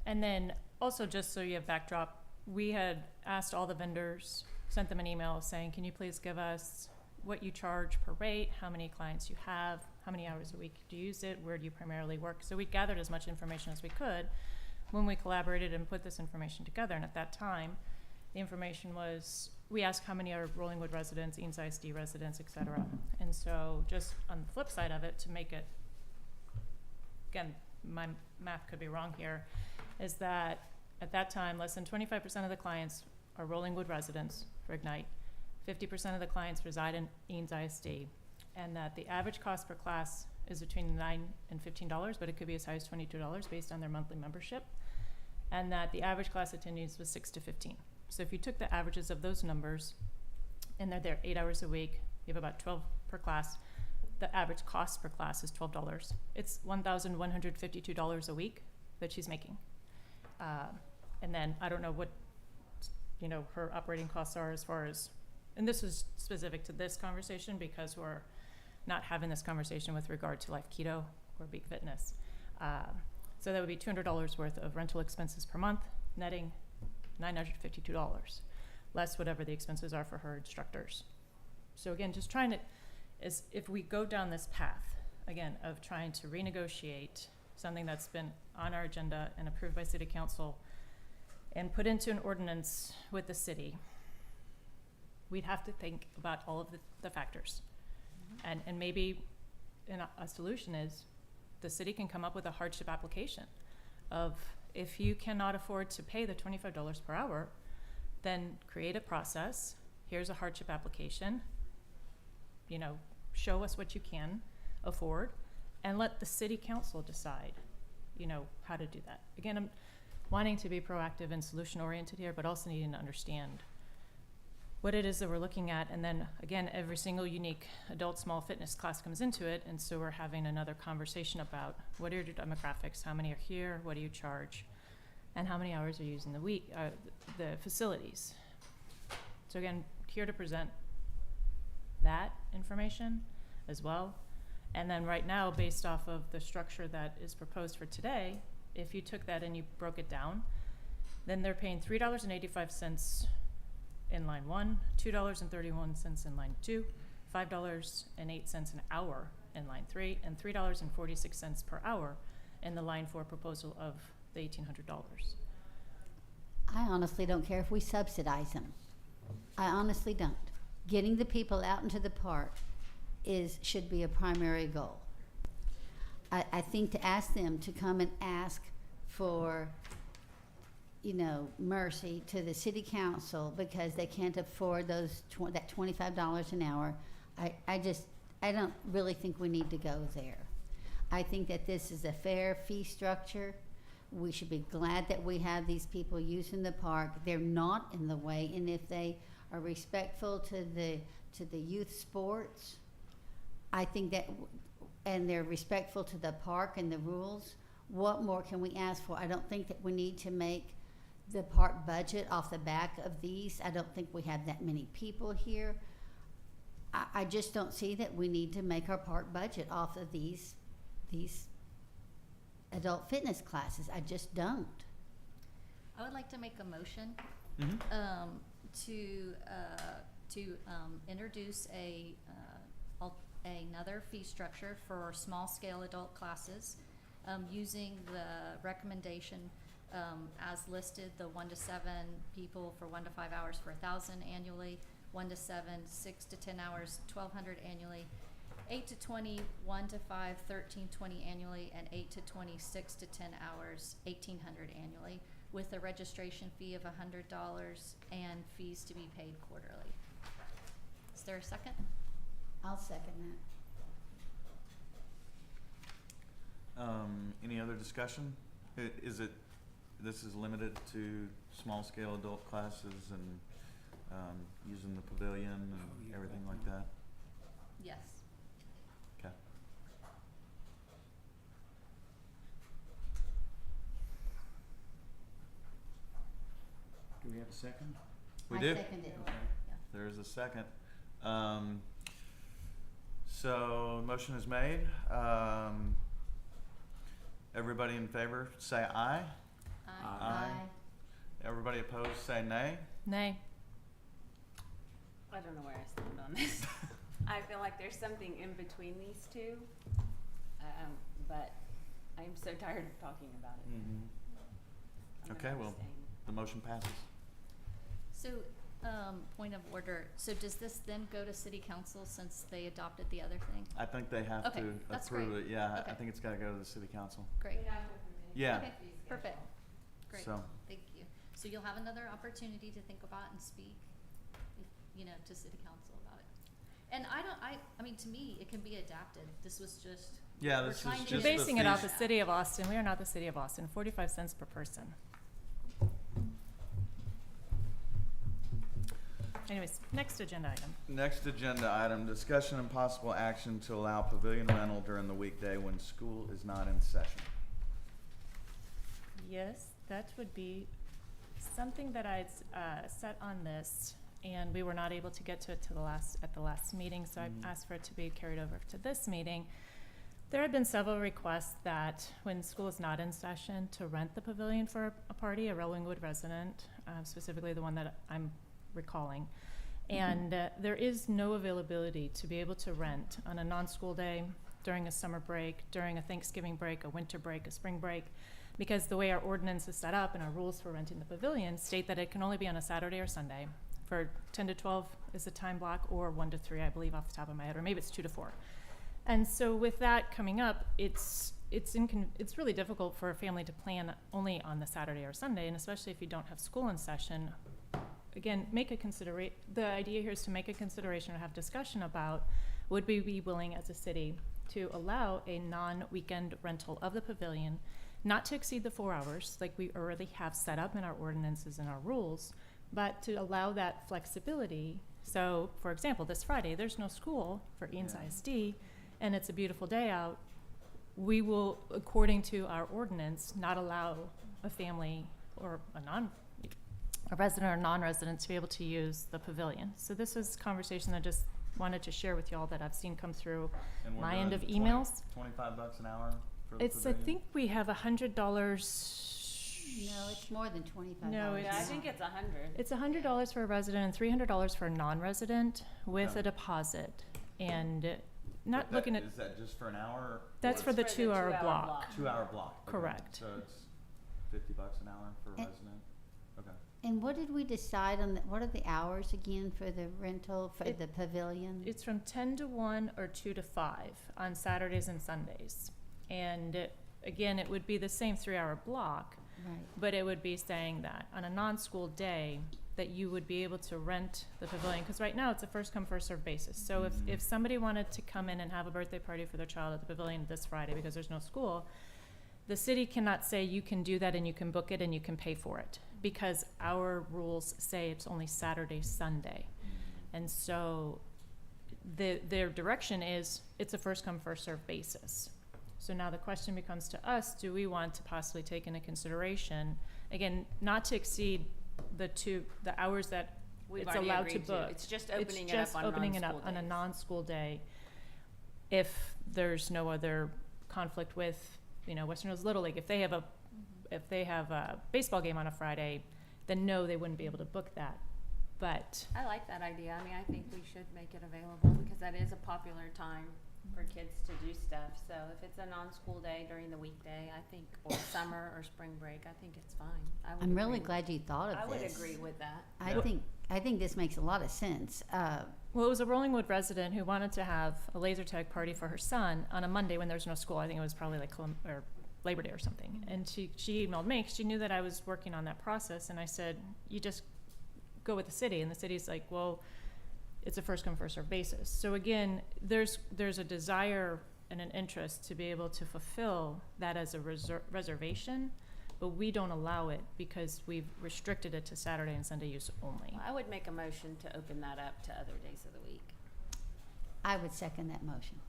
Speaker 8: And then also, just so you have backdrop, we had asked all the vendors, sent them an email saying, can you please give us what you charge per rate, how many clients you have, how many hours a week do you use it, where do you primarily work? So we gathered as much information as we could when we collaborated and put this information together. And at that time, the information was, we asked how many are Rollingwood residents, Eanes ISD residents, et cetera. And so just on the flip side of it, to make it, again, my math could be wrong here, is that at that time, less than 25% of the clients are Rollingwood residents for Ignite. 50% of the clients reside in Eanes ISD, and that the average cost per class is between $9 and $15, but it could be as high as $22 based on their monthly membership, and that the average class attendance was 6 to 15. So if you took the averages of those numbers, and they're there 8 hours a week, you have about 12 per class, the average cost per class is $12. It's $1,152 a week that she's making. And then I don't know what, her operating costs are as far as, and this is specific to this conversation because we're not having this conversation with regard to Life Keto or Beat Fitness. So that would be $200 worth of rental expenses per month, netting $952, less whatever the expenses are for her instructors. So again, just trying to, is if we go down this path, again, of trying to renegotiate something that's been on our agenda and approved by city council and put into an ordinance with the city, we'd have to think about all of the factors. And maybe a solution is the city can come up with a hardship application of, if you cannot afford to pay the $25 per hour, then create a process. Here's a hardship application. You know, show us what you can afford, and let the city council decide, you know, how to do that. Again, I'm wanting to be proactive and solution oriented here, but also needing to understand what it is that we're looking at. And then again, every single unique adult small fitness class comes into it, and so we're having another conversation about what are your demographics, how many are here, what do you charge, and how many hours are you using the week, the facilities. So again, here to present that information as well. And then right now, based off of the structure that is proposed for today, if you took that and you broke it down, then they're paying $3.85 in line 1, $2.31 in line 2, $5.08 an hour in line 3, and $3.46 per hour in the line 4 proposal of the $1,800.
Speaker 4: I honestly don't care if we subsidize them. I honestly don't. Getting the people out into the park should be a primary goal. I think to ask them to come and ask for, you know, mercy to the city council because they can't afford that $25 an hour, I don't really think we need to go there. I think that this is a fair fee structure. We should be glad that we have these people using the park. They're not in the way, and if they are respectful to the youth sports, I think that, and they're respectful to the park and the rules, what more can we ask for? I don't think that we need to make the park budget off the back of these. I don't think we have that many people here. I just don't see that we need to make our park budget off of these adult fitness classes. I just don't.
Speaker 3: I would like to make a motion
Speaker 1: Mm-hmm.
Speaker 3: to introduce another fee structure for small scale adult classes, using the recommendation as listed, the 1 to 7 people for 1 to 5 hours for $1,000 annually, 1 to 7, 6 to 10 hours, $1,200 annually, 8 to 20, 1 to 5, $1,320 annually, and 8 to 20, 6 to 10 hours, $1,800 annually, with a registration fee of $100 and fees to be paid quarterly. Is there a second?
Speaker 4: I'll second that.
Speaker 1: Any other discussion? This is limited to small scale adult classes and using the pavilion and everything like that?
Speaker 3: Yes.
Speaker 1: Okay.
Speaker 2: Do we have a second?
Speaker 1: We
Speaker 4: I
Speaker 1: do.
Speaker 4: second it.
Speaker 1: There is a second. So motion is made. Everybody in favor, say aye. Aye. Everybody opposed, say nay.
Speaker 8: Nay.
Speaker 5: I don't know where I stand on this. I feel like there's something in between these two, but I'm so tired of talking about it.
Speaker 1: Mm-hmm.
Speaker 5: I'm
Speaker 1: Okay,
Speaker 5: gonna
Speaker 1: well,
Speaker 5: abstain.
Speaker 1: the motion passes.
Speaker 3: So, point of order, so does this then go to city council since they adopted the other thing?
Speaker 1: I think they have
Speaker 3: Okay,
Speaker 1: to
Speaker 3: that's
Speaker 1: approve
Speaker 3: great.
Speaker 1: it. Yeah, I
Speaker 3: Okay.
Speaker 1: think it's gotta go to the city council.
Speaker 3: Great.
Speaker 1: Yeah.
Speaker 3: Okay, perfect. Great,
Speaker 1: So,
Speaker 3: thank you. So you'll have another opportunity to think about and speak, to city council about it. And I mean, to me, it can be adapted. This was just,
Speaker 1: yeah,
Speaker 3: We're
Speaker 1: this is
Speaker 3: trying to
Speaker 1: just
Speaker 8: You're
Speaker 1: the
Speaker 8: basing it off the
Speaker 1: fees.
Speaker 8: city of Austin. We are not the city of Austin. 45 cents per person. Anyways, next agenda item.
Speaker 1: Next agenda item, discussion and possible action to allow pavilion rental during the weekday when school is not in session.
Speaker 8: Yes, that would be something that I'd set on this, and we were not able to get to it at the last meeting, so I asked for it to be carried over to this meeting. There have been several requests that when school is not in session to rent the pavilion for a party, a Rollingwood resident, specifically the one that I'm recalling. And there is no availability to be able to rent on a non-school day, during a summer break, during a Thanksgiving break, a winter break, a spring break, because the way our ordinance is set up and our rules for renting the pavilion state that it can only be on a Saturday or Sunday for 10 to 12 is the time block, or 1 to 3, I believe, off the top of my head, or maybe it's 2 to 4. And so with that coming up, it's really difficult for a family to plan only on the Saturday or Sunday, and especially if you don't have school in session. Again, the idea here is to make a consideration or have discussion about, would we be willing as a city to allow a non-weekend rental of the pavilion, not to exceed the 4 hours like we already have set up in our ordinances and our rules, but to allow that flexibility. So, for example, this Friday, there's no school for Eanes ISD, and it's a beautiful day out. We will, according to our ordinance, not allow a family or a resident or non-resident to be able to use the pavilion. So this is a conversation I just wanted to share with y'all that I've seen come through
Speaker 1: And we're
Speaker 8: my end of
Speaker 1: doing
Speaker 8: emails.
Speaker 1: $25 an hour for the
Speaker 8: I
Speaker 1: pavilion?
Speaker 8: think we have $100.
Speaker 4: No, it's more than $25.
Speaker 8: No,
Speaker 5: Yeah, I think it's 100.
Speaker 8: It's $100 for a resident and $300 for a non-resident with
Speaker 1: Okay.
Speaker 8: a deposit. And not
Speaker 1: But
Speaker 8: looking at,
Speaker 1: Is that just for an hour?
Speaker 8: that's
Speaker 1: or
Speaker 8: for the
Speaker 5: for the
Speaker 8: 2 hour
Speaker 5: 2 hour
Speaker 8: block.
Speaker 5: block.
Speaker 1: 2 hour block? Okay.
Speaker 8: Correct.
Speaker 1: So it's $50 an hour for a
Speaker 4: And-
Speaker 1: resident? Okay.
Speaker 4: And what did we decide on, what are the hours again for the rental, for
Speaker 8: It-
Speaker 4: the pavilion?
Speaker 8: It's from 10 to 1 or 2 to 5 on Saturdays and Sundays. And again, it would be the same 3 hour block,
Speaker 4: Right.
Speaker 8: but it would be saying that on a non-school day, that you would be able to rent the pavilion, because right now it's a first come, first served basis. So if somebody wanted to come in and have a birthday party for their child at the pavilion this Friday because there's no school, the city cannot say you can do that and you can book it and you can pay for it, because our rules say it's only Saturday, Sunday. And so their direction is it's a first come, first served basis. So now the question becomes to us, do we want to possibly take into consideration, again, not to exceed the hours that
Speaker 5: We've
Speaker 8: it's
Speaker 5: already
Speaker 8: allowed to
Speaker 5: agreed
Speaker 8: book.
Speaker 5: It's just
Speaker 8: It's
Speaker 5: opening it
Speaker 8: just
Speaker 5: up on
Speaker 8: opening it
Speaker 5: non-school
Speaker 8: up on a
Speaker 5: days.
Speaker 8: non-school day if there's no other conflict with, Western Hills Little League. If they have a baseball game on a Friday, then no, they wouldn't be able to book that. But
Speaker 5: I like that idea. I mean, I think we should make it available because that is a popular time for kids to do stuff. So if it's a non-school day during the weekday, I think, or summer or spring break, I think it's fine.
Speaker 4: I'm really glad you thought of
Speaker 5: I would
Speaker 4: this.
Speaker 5: agree with that.
Speaker 4: I think this makes a lot of sense.
Speaker 8: Well, it was a Rollingwood resident who wanted to have a laser tag party for her son on a Monday when there's no school. I think it was probably like or Labor Day or something. And she emailed me 'cause she knew that I was working on that process. And I said, you just go with the city. And the city's like, well, it's a first come, first served basis. So again, there's a desire and an interest to be able to fulfill that as a reservation, but we don't allow it because we've restricted it to Saturday and Sunday use only.
Speaker 5: I would make a motion to open that up to other days of the week.
Speaker 4: I would second that motion.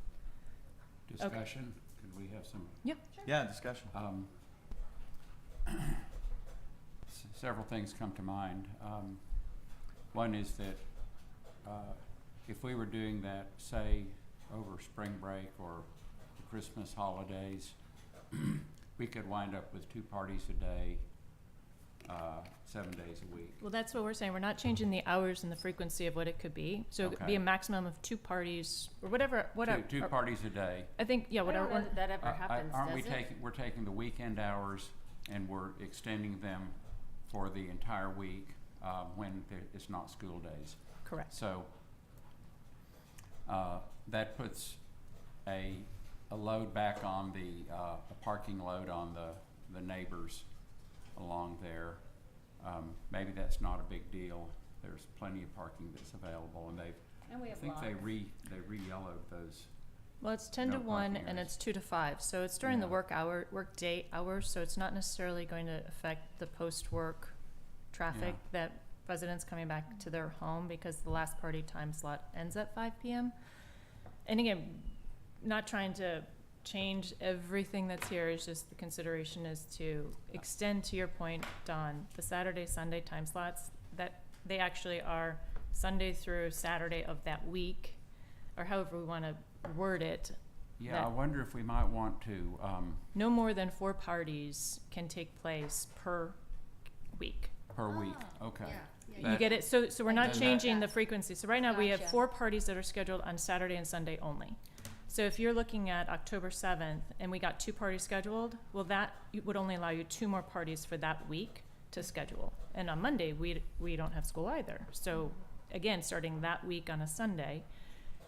Speaker 2: Discussion, could we have some?
Speaker 1: Yeah, discussion.
Speaker 2: Several things come to mind. One is that if we were doing that, say, over spring break or the Christmas holidays, we could wind up with 2 parties a day, 7 days a week.
Speaker 8: Well, that's what we're saying. We're not changing the hours and the frequency of what it could be. So it could be a
Speaker 2: Okay.
Speaker 8: maximum of 2 parties or whatever.
Speaker 2: Two parties a day.
Speaker 8: I think, yeah,
Speaker 5: I
Speaker 8: whatever.
Speaker 5: don't know that that ever happens,
Speaker 2: Aren't we
Speaker 5: does it?
Speaker 2: we're taking the weekend hours and we're extending them for the entire week when it's not school days.
Speaker 8: Correct.
Speaker 2: So that puts a load back on a parking load on the neighbors along there. Maybe that's not a big deal. There's plenty of parking that's available, and
Speaker 5: And we
Speaker 2: I
Speaker 5: have
Speaker 2: think
Speaker 5: lots.
Speaker 2: they re-yellowed those.
Speaker 8: Well, it's 10 to
Speaker 2: No
Speaker 8: 1
Speaker 2: parking
Speaker 8: and
Speaker 2: areas.
Speaker 8: it's 2 to 5. So it's during the
Speaker 2: Yeah.
Speaker 8: work day hours. So it's not necessarily going to affect the post-work traffic that residents coming back to their home because the last party time slot ends at 5 p.m. And again, not trying to change everything that's here. It's just the consideration is to extend, to your point, Don, the Saturday, Sunday time slots, that they actually are Sunday through Saturday of that week, or however we want to word it,
Speaker 2: Yeah,
Speaker 8: that
Speaker 2: I wonder if we might want to,
Speaker 8: no more than 4 parties can take place per week.
Speaker 2: per week,
Speaker 3: Oh,
Speaker 2: okay.
Speaker 3: yeah, yeah,
Speaker 8: You
Speaker 2: That-
Speaker 8: get it? So we're not
Speaker 2: Then that-
Speaker 8: changing the frequency. So right now we have
Speaker 3: Gotcha.
Speaker 8: 4 parties that are scheduled on Saturday and Sunday only. So if you're looking at October 7th and we got 2 parties scheduled, well, that would only allow you 2 more parties for that week to schedule. And on Monday, we don't have school either. So again, starting that week on a Sunday,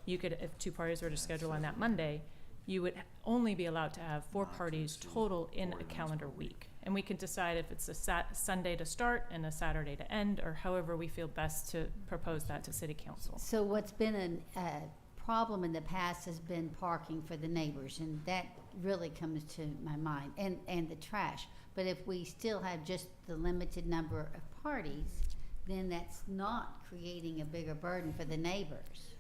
Speaker 8: you could, if 2 parties were to schedule on that Monday, you would only be allowed to have 4 parties total in a calendar week. And we can decide if it's a Sunday to start and a Saturday to end, or however we feel best to propose that to city council.
Speaker 4: So what's been a problem in the past has been parking for the neighbors, and that really comes to my mind, and the trash. But if we still have just the limited number of parties, then that's not creating a bigger burden for the neighbors.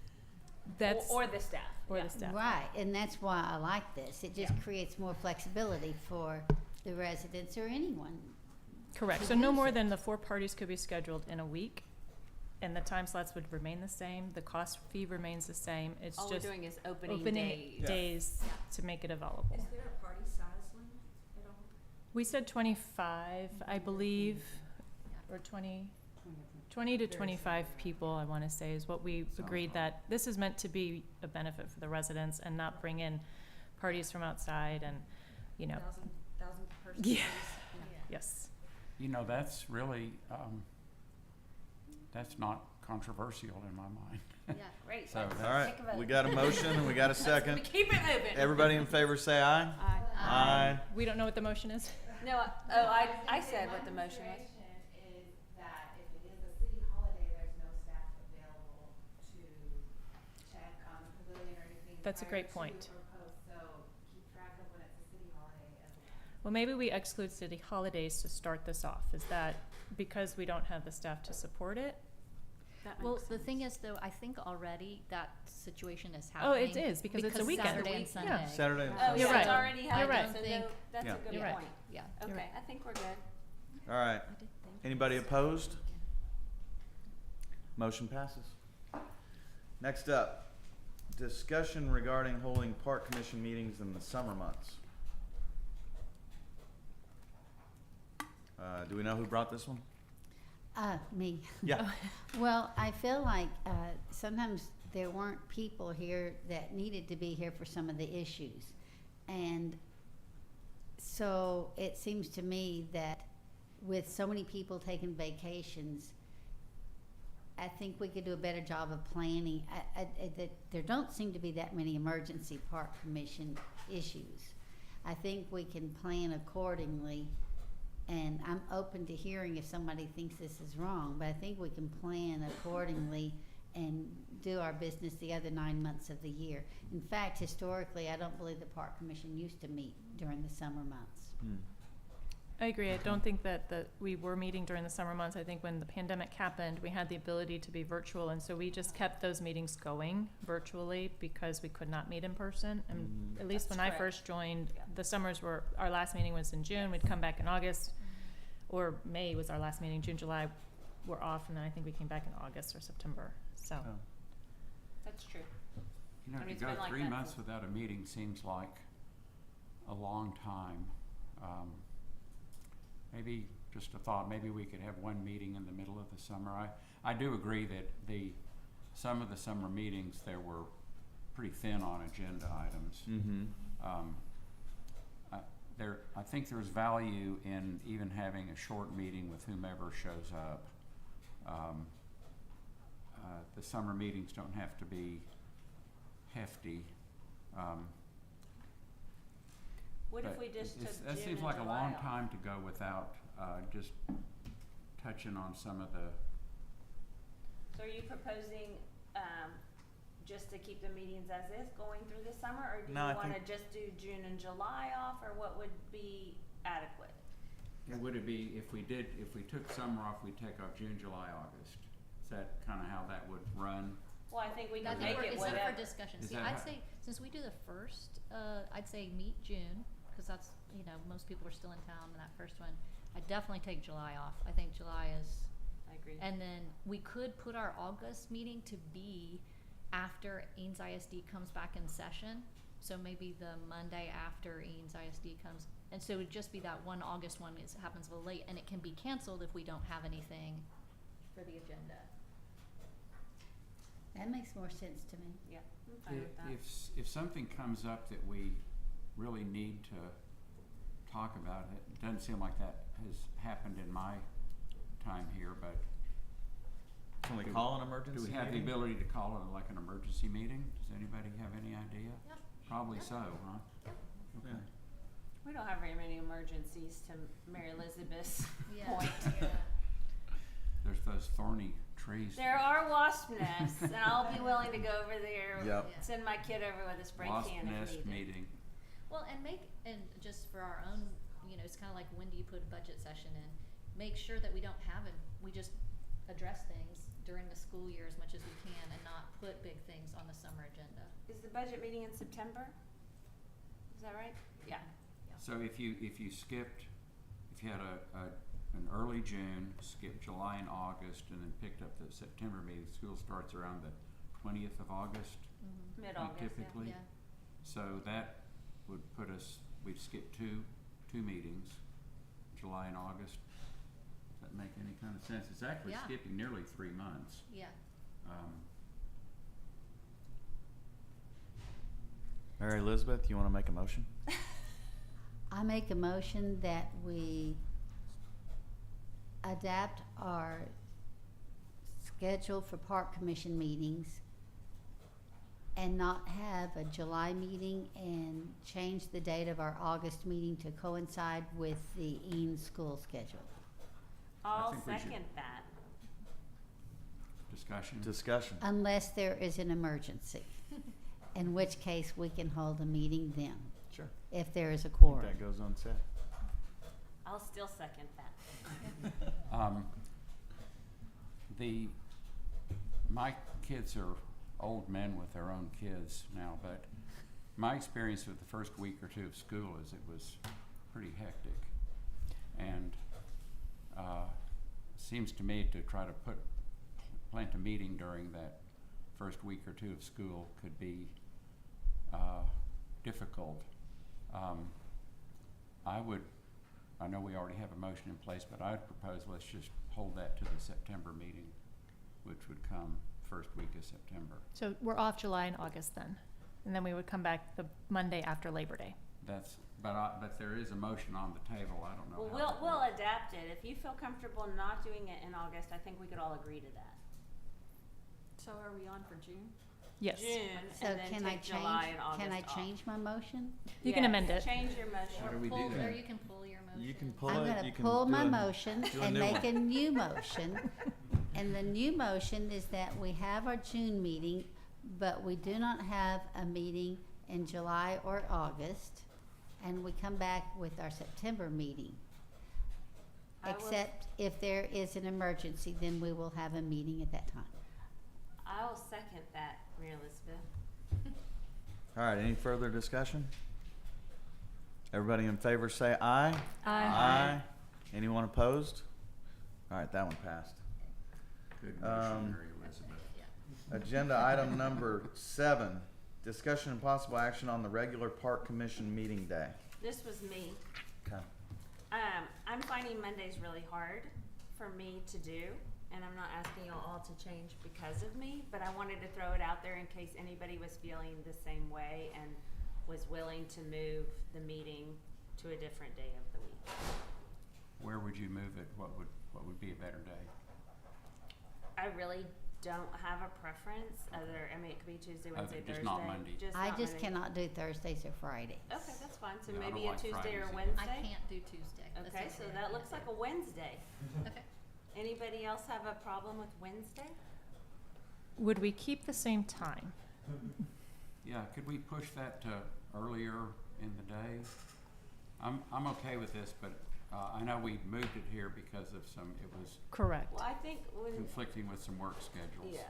Speaker 8: That's,
Speaker 5: Or the staff.
Speaker 8: or
Speaker 5: yeah.
Speaker 8: the staff.
Speaker 4: Right, and that's why I like this. It just
Speaker 5: Yeah.
Speaker 4: creates more flexibility for the residents or anyone.
Speaker 8: Correct.
Speaker 4: to
Speaker 8: So no
Speaker 4: use
Speaker 8: more
Speaker 4: it.
Speaker 8: than the 4 parties could be scheduled in a week, and the time slots would remain the same. The cost fee remains the same. It's
Speaker 5: All we're
Speaker 8: just
Speaker 5: doing is opening
Speaker 8: opening
Speaker 5: days.
Speaker 8: days to make it available.
Speaker 6: Is there a party size limit at all?
Speaker 8: We said 25, I believe, or 20 to 25 people, I want to say, is what we agreed that this is meant to be a benefit for the residents and not bring in parties from outside and, you know,
Speaker 6: Thousand person
Speaker 8: Yeah.
Speaker 6: parties?
Speaker 8: yes.
Speaker 2: You know, that's really, that's not controversial in my mind.
Speaker 3: Yeah.
Speaker 5: Great.
Speaker 2: So
Speaker 5: Let's
Speaker 2: that's-
Speaker 1: All right,
Speaker 5: take a vote.
Speaker 1: we got a motion and we got a
Speaker 5: We
Speaker 1: second.
Speaker 5: keep it moving.
Speaker 1: Everybody in favor say aye. Aye.
Speaker 8: We don't know what the motion is?
Speaker 5: No, I said what the motion was.
Speaker 9: Is that if it is a city holiday, there's no staff available to check on the pavilion or anything.
Speaker 8: That's a
Speaker 9: prior
Speaker 8: great
Speaker 9: to
Speaker 8: point.
Speaker 9: or post, so keep track of when it's a city holiday as well.
Speaker 8: Well, maybe we exclude city holidays to start this off. Is that because we don't have the staff to support it?
Speaker 10: That
Speaker 3: Well,
Speaker 10: makes
Speaker 3: the
Speaker 10: sense.
Speaker 3: thing is, though, I think already that situation is
Speaker 8: Oh,
Speaker 3: happening.
Speaker 8: it is, because it's a weekend.
Speaker 3: Saturday and
Speaker 8: Yeah.
Speaker 3: Sunday.
Speaker 1: Saturday and
Speaker 5: Oh,
Speaker 1: Sunday.
Speaker 8: You're
Speaker 5: yeah,
Speaker 8: right.
Speaker 5: it's already
Speaker 8: You're
Speaker 5: happening,
Speaker 8: right.
Speaker 5: so
Speaker 3: Think-
Speaker 5: that's
Speaker 1: Yeah.
Speaker 5: a good
Speaker 8: You're right.
Speaker 5: point.
Speaker 3: Yeah.
Speaker 8: You're
Speaker 5: Okay,
Speaker 8: right.
Speaker 5: I think we're good.
Speaker 1: All right,
Speaker 3: I did think
Speaker 1: anybody
Speaker 3: it was-
Speaker 1: opposed? Motion passes. Next up, discussion regarding holding park commission meetings in the summer months. Do we know who brought this one?
Speaker 4: Me.
Speaker 1: Yeah.
Speaker 4: Well, I feel like sometimes there weren't people here that needed to be here for some of the issues. And so it seems to me that with so many people taking vacations, I think we could do a better job of planning. That there don't seem to be that many emergency park commission issues. I think we can plan accordingly, and I'm open to hearing if somebody thinks this is wrong, but I think we can plan accordingly and do our business the other 9 months of the year. In fact, historically, I don't believe the park commission used to meet during the summer months.
Speaker 8: I agree. I don't think that we were meeting during the summer months. I think when the pandemic happened, we had the ability to be virtual, and so we just kept those meetings going virtually because we could not meet in person. And at least
Speaker 5: That's
Speaker 8: when I
Speaker 5: correct.
Speaker 8: first joined,
Speaker 5: Yeah.
Speaker 8: the summers were, our last meeting was in June, we'd come back in August, or May was our last meeting, June, July were off, and then I think we came back in August or September, so.
Speaker 1: Oh.
Speaker 5: That's true.
Speaker 2: You know,
Speaker 5: I mean,
Speaker 2: to
Speaker 5: it's
Speaker 2: go
Speaker 5: been like
Speaker 2: 3
Speaker 5: that
Speaker 2: months
Speaker 5: since-
Speaker 2: without a meeting seems like a long time. Maybe, just a thought, maybe we could have one meeting in the middle of the summer. I do agree that some of the summer meetings, there were pretty thin on agenda items.
Speaker 1: Mm-hmm.
Speaker 2: I think there's value in even having a short meeting with whomever shows up. The summer meetings don't have to be hefty.
Speaker 5: What if
Speaker 2: But
Speaker 5: we just took
Speaker 2: that
Speaker 5: June
Speaker 2: seems
Speaker 5: and
Speaker 2: like a
Speaker 5: July
Speaker 2: long
Speaker 5: off?
Speaker 2: time to go without just touching on some of the.
Speaker 5: So are you proposing, just to keep the meetings as is going through the summer, or do
Speaker 1: No, I
Speaker 5: you wanna
Speaker 1: think-
Speaker 5: just do June and July off, or what would be adequate?
Speaker 2: Would it be if we took summer off, we'd take off June, July, August? Is that kind of how that would run?
Speaker 5: Well, I think we
Speaker 3: I
Speaker 5: can
Speaker 3: think
Speaker 5: make
Speaker 3: we're,
Speaker 5: it
Speaker 3: it's up
Speaker 5: whatever.
Speaker 3: for discussion.
Speaker 2: Is
Speaker 3: See,
Speaker 2: that
Speaker 3: I'd
Speaker 2: how-
Speaker 3: say, since we do the first, I'd say meet June, cause that's, you know, most people are still in town in that first one. I'd definitely take July off. I think July is,
Speaker 5: I agree.
Speaker 3: and then we could put our August meeting to be after Ames ISD comes back in session, So maybe the Monday after Eanes ISD comes, and so it would just be that one August one is, happens a little late, and it can be canceled if we don't have anything for the agenda.
Speaker 4: That makes more sense to me.
Speaker 5: Yeah, I'm fine with that.
Speaker 2: If something comes up that we really need to talk about, it doesn't seem like that has happened in my time here, but
Speaker 1: Can we call an emergency
Speaker 2: do we have the
Speaker 1: meeting?
Speaker 2: ability to call it like an emergency meeting? Does anybody have any idea?
Speaker 3: Yep.
Speaker 2: Probably so, huh?
Speaker 3: Yep.
Speaker 2: Okay.
Speaker 5: We don't have very many emergencies, to Mary Elizabeth's
Speaker 3: Yeah.
Speaker 5: point.
Speaker 2: There's those thorny trees.
Speaker 5: There are wasp nests, and I'll be willing to go over there,
Speaker 1: Yep.
Speaker 3: Yeah.
Speaker 5: send my kid over with a spray
Speaker 2: Wasp
Speaker 5: can if
Speaker 2: nest
Speaker 5: needed.
Speaker 2: meeting.
Speaker 3: Well, and just for our own, it's kind of like, when do you put a budget session in? Make sure that we don't have it, we just address things during the school year as much as we can and not put big things on the summer agenda.
Speaker 5: Is the budget meeting in September? Is that right? Yeah.
Speaker 2: So if you skipped, if you had an early June, skipped July and August, and then picked up the September meeting, school starts around the 20th of August,
Speaker 3: Mm-hmm.
Speaker 5: Mid-August, yeah.
Speaker 2: typically.
Speaker 3: Yeah.
Speaker 2: So that would put us, we've skipped two meetings, July and August. Does that make any kind of sense? It's actually
Speaker 3: Yeah.
Speaker 2: skipping nearly 3 months.
Speaker 3: Yeah.
Speaker 1: Mary Elizabeth, you want to make a motion?
Speaker 4: I make a motion that we adapt our schedule for park commission meetings and not have a July meeting and change the date of our August meeting to coincide with the Eanes school schedule.
Speaker 5: I'll
Speaker 2: think we should-
Speaker 5: second that.
Speaker 2: Discussion?
Speaker 1: Discussion.
Speaker 4: Unless there is an emergency, in which case we can hold a meeting then,
Speaker 1: Sure.
Speaker 4: if there is a
Speaker 1: I think
Speaker 4: quorum.
Speaker 1: that goes unsaid.
Speaker 5: I'll still second that.
Speaker 2: My kids are old men with their own kids now, but my experience with the first week or two of school is it was pretty hectic. And seems to me to try to plant a meeting during that first week or two of school could be difficult. I know we already have a motion in place, but I'd propose let's just hold that to the September meeting, which would come first week of September.
Speaker 8: So we're off July and August then, and then we would come back the Monday after Labor Day.
Speaker 2: But there is a motion on the table. I don't know.
Speaker 5: Well,
Speaker 2: how
Speaker 5: we'll adapt it. If you feel comfortable not doing it in August, I think we could all agree to that.
Speaker 10: So are we on for June?
Speaker 8: Yes.
Speaker 5: June,
Speaker 4: So
Speaker 5: and then
Speaker 4: can I
Speaker 5: take July
Speaker 4: change,
Speaker 5: and August
Speaker 4: can I
Speaker 5: off.
Speaker 4: change my motion?
Speaker 8: You can
Speaker 5: Yes,
Speaker 8: amend it.
Speaker 5: Change your motion.
Speaker 2: How do we do
Speaker 3: Pull-
Speaker 2: that?
Speaker 3: Or you can pull your motion.
Speaker 1: You can pull
Speaker 4: I'm
Speaker 1: it.
Speaker 4: gonna
Speaker 1: You can
Speaker 4: pull
Speaker 1: do
Speaker 4: my
Speaker 1: a-
Speaker 4: motion
Speaker 1: do a
Speaker 4: and
Speaker 1: new
Speaker 4: make
Speaker 1: one.
Speaker 4: a new motion. And the new motion is that we have our June meeting, but we do not have a meeting in July or August. And we come back with our September meeting.
Speaker 5: I will-
Speaker 4: Except if there is an emergency, then we will have a meeting at that time.
Speaker 5: I'll second that, Mary Elizabeth.
Speaker 1: All right, any further discussion? Everybody in favor say aye.
Speaker 8: Aye.
Speaker 1: Anyone opposed? All right, that one passed.
Speaker 2: Good motion,
Speaker 1: Um,
Speaker 2: Mary Elizabeth.
Speaker 3: Yeah.
Speaker 1: Agenda item number 7, discussion and possible action on the regular park commission meeting day.
Speaker 5: This was me.
Speaker 1: Okay.
Speaker 5: I'm finding Mondays really hard for me to do, and I'm not asking you all to change because of me, but I wanted to throw it out there in case anybody was feeling the same way and was willing to move the meeting to a different day of the week.
Speaker 2: Where would you move it? What would be a better day?
Speaker 5: I really don't have a preference. It could be Tuesday, Wednesday,
Speaker 2: just
Speaker 5: Thursday.
Speaker 2: not Monday.
Speaker 4: I
Speaker 5: not
Speaker 4: just
Speaker 5: Monday.
Speaker 4: cannot do Thursdays or Fridays.
Speaker 5: Okay, that's fine. So
Speaker 2: Yeah, I
Speaker 5: maybe
Speaker 2: don't
Speaker 5: a
Speaker 2: like
Speaker 5: Tuesday or
Speaker 2: Fridays either.
Speaker 5: Wednesday.
Speaker 3: I can't do Tuesday. That's
Speaker 5: Okay, so
Speaker 3: okay.
Speaker 5: that looks like a Wednesday.
Speaker 3: Okay.
Speaker 5: Anybody else have a problem with Wednesday?
Speaker 8: Would we keep the same time?
Speaker 2: Yeah, could we push that to earlier in the day? I'm okay with this, but I know we moved it here because of it was
Speaker 8: Correct.
Speaker 5: Well, I think when,
Speaker 2: conflicting with some work schedules.
Speaker 5: yes.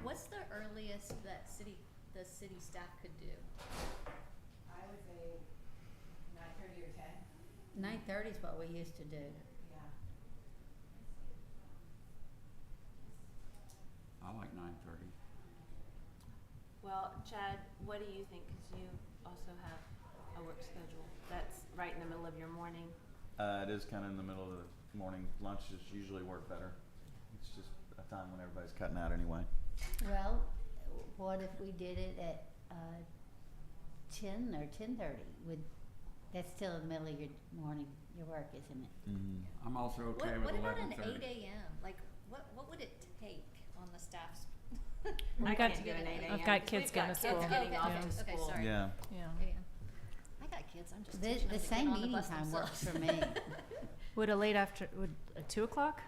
Speaker 3: What's the earliest that the city staff could do?
Speaker 9: I would say 9:30 or 10.
Speaker 4: 9:30 is what we used to do.
Speaker 9: Yeah.
Speaker 2: I like 9:30.
Speaker 5: Well, Well, Chad, what do you think? Because you also have a work schedule that's right in the middle of your morning.
Speaker 1: It is kind of in the middle of the morning. Lunches usually work better. It's just a time when everybody's cutting out anyway.
Speaker 4: Well, what if we did it at 10 or 10:30? That's still in the middle of your morning, your work, isn't it?
Speaker 1: Mm-hmm.
Speaker 2: I'm also okay
Speaker 3: What
Speaker 2: with
Speaker 3: about an
Speaker 2: 11:30.
Speaker 3: 8 a.m.? Like, what would it take on the staff's?
Speaker 5: I
Speaker 8: got-
Speaker 5: can't do an 8 a.m.
Speaker 8: I've got
Speaker 5: 'cause
Speaker 8: kids
Speaker 5: we've
Speaker 8: going
Speaker 5: got
Speaker 8: to
Speaker 5: kids
Speaker 8: school.
Speaker 5: getting off
Speaker 8: Yeah.
Speaker 5: of
Speaker 3: Okay,
Speaker 5: school.
Speaker 3: sorry.
Speaker 1: Yeah.
Speaker 8: Yeah.
Speaker 3: 8 a.m. I got kids. I'm just
Speaker 4: The
Speaker 3: teaching them to
Speaker 4: same
Speaker 3: get on the
Speaker 4: meeting
Speaker 3: bus
Speaker 4: time works
Speaker 3: themselves.
Speaker 4: for me.
Speaker 8: Would a 2 o'clock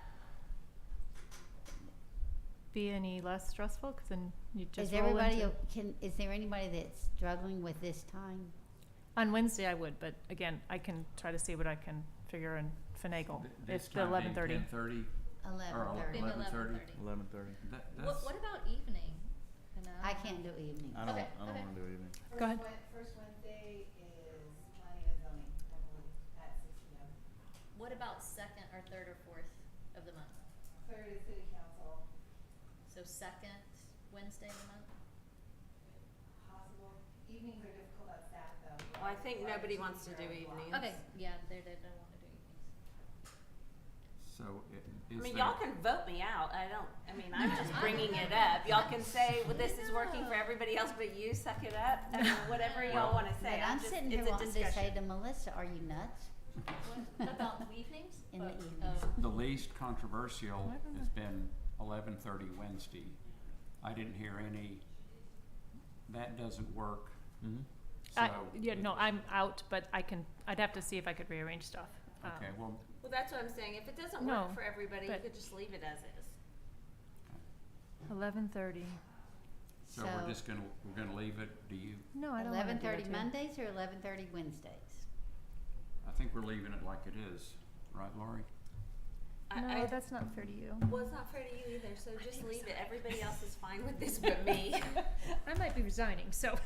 Speaker 8: be any less stressful? Because then you just
Speaker 4: Is
Speaker 8: roll
Speaker 4: everybody,
Speaker 8: into.
Speaker 4: is there anybody that's struggling with this time?
Speaker 8: On Wednesday I would, but again, I can try to see what I can figure and finagle.
Speaker 2: This
Speaker 8: If the
Speaker 2: time being
Speaker 8: 11:30.
Speaker 2: 10:30,
Speaker 4: 11:30.
Speaker 3: Been
Speaker 2: 11:30.
Speaker 1: 11:30.
Speaker 3: What about evening? An hour?
Speaker 4: I can't do evening.
Speaker 1: I don't
Speaker 3: Okay,
Speaker 1: want
Speaker 3: okay.
Speaker 1: to do evening.
Speaker 8: Go ahead.
Speaker 9: First Wednesday is planning and zoning, I believe, at 6 p.m.
Speaker 3: What about second or third or fourth of the month?
Speaker 9: Third is city council,
Speaker 3: So second Wednesday of the month?
Speaker 9: possible. Evenings are difficult at staff though.
Speaker 5: Well, I think nobody wants to do evenings.
Speaker 3: Okay, yeah, they don't want to do evenings.
Speaker 2: So
Speaker 5: I mean, y'all can vote me out. I'm just bringing it up. Y'all can say, well, this is working for everybody else but you, suck it up. I mean, whatever y'all want to say.
Speaker 4: But I'm sitting here
Speaker 5: it's a
Speaker 4: wanting to say
Speaker 5: discussion.
Speaker 4: to Melissa, are you nuts?
Speaker 3: What about evenings?
Speaker 4: In the
Speaker 3: Oh,
Speaker 4: evenings.
Speaker 3: oh.
Speaker 2: the least controversial
Speaker 8: I don't
Speaker 2: has been 11:30 Wednesday. I didn't hear any, that doesn't work.
Speaker 1: Mm-hmm.
Speaker 2: So
Speaker 8: I'm out, but I'd have to see if I could rearrange stuff.
Speaker 2: Okay, well,
Speaker 5: Well, that's what I'm saying. If it doesn't
Speaker 8: No,
Speaker 5: work for everybody, you
Speaker 8: but-
Speaker 5: could just leave it as is.
Speaker 8: 11:30.
Speaker 2: so we're just we're gonna leave it. Do you,
Speaker 8: No, I don't want to do
Speaker 4: 11:30
Speaker 8: it too.
Speaker 4: Mondays or 11:30 Wednesdays?
Speaker 2: I think we're leaving it like it is, right, Lori?
Speaker 8: No, that's not fair to you.
Speaker 5: Well, it's not fair to you either, so just leave it. Everybody else is fine with this but me.
Speaker 8: I might be resigning, so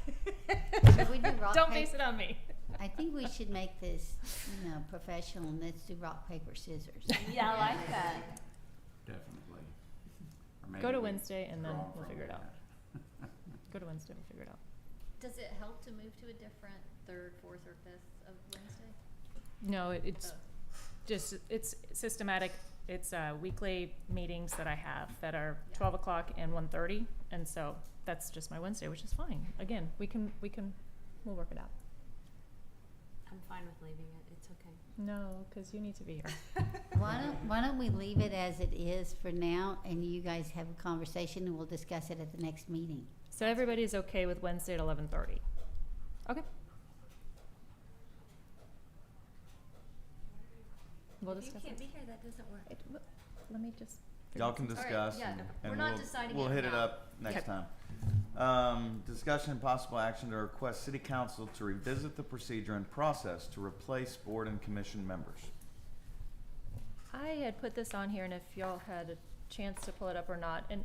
Speaker 4: Should we do rock,
Speaker 8: don't
Speaker 4: paper?
Speaker 8: base it on me.
Speaker 4: I think we should make this, professional and let's do rock, paper, scissors.
Speaker 5: Yeah, I like that.
Speaker 2: Definitely. Or maybe
Speaker 8: Go to
Speaker 2: we
Speaker 8: Wednesday and then
Speaker 2: draw
Speaker 8: we'll
Speaker 2: from
Speaker 8: figure it out.
Speaker 2: that.
Speaker 8: Go to Wednesday, we'll figure it out.
Speaker 3: Does it help to move to a different third, fourth, or fifth of Wednesday?
Speaker 8: No, it's
Speaker 3: Oh.
Speaker 8: just, it's systematic. It's weekly meetings that I have that are
Speaker 3: Yeah.
Speaker 8: 12 o'clock and 1:30, and so that's just my Wednesday, which is fine. Again, we'll work it out.
Speaker 5: I'm fine with leaving it. It's okay.
Speaker 8: No, because you need to be here.
Speaker 4: Why don't we leave it as it is for now and you guys have a conversation and we'll discuss it at the next meeting?
Speaker 8: So everybody's okay with Wednesday at 11:30? Okay. We'll
Speaker 3: If you
Speaker 8: discuss
Speaker 3: can't
Speaker 8: it.
Speaker 3: be here, that doesn't work.
Speaker 8: Let me just.
Speaker 1: Y'all can
Speaker 3: All right,
Speaker 1: discuss
Speaker 3: yeah,
Speaker 1: and,
Speaker 3: we're
Speaker 1: and
Speaker 3: not
Speaker 1: we'll,
Speaker 3: deciding
Speaker 1: we'll
Speaker 3: it
Speaker 1: hit it
Speaker 3: now.
Speaker 1: up next
Speaker 8: Okay.
Speaker 1: time. Discussion and possible action to request city council to revisit the procedure and process to replace board and commission members.
Speaker 8: I had put this on here, and if y'all had a chance to pull it up or not, and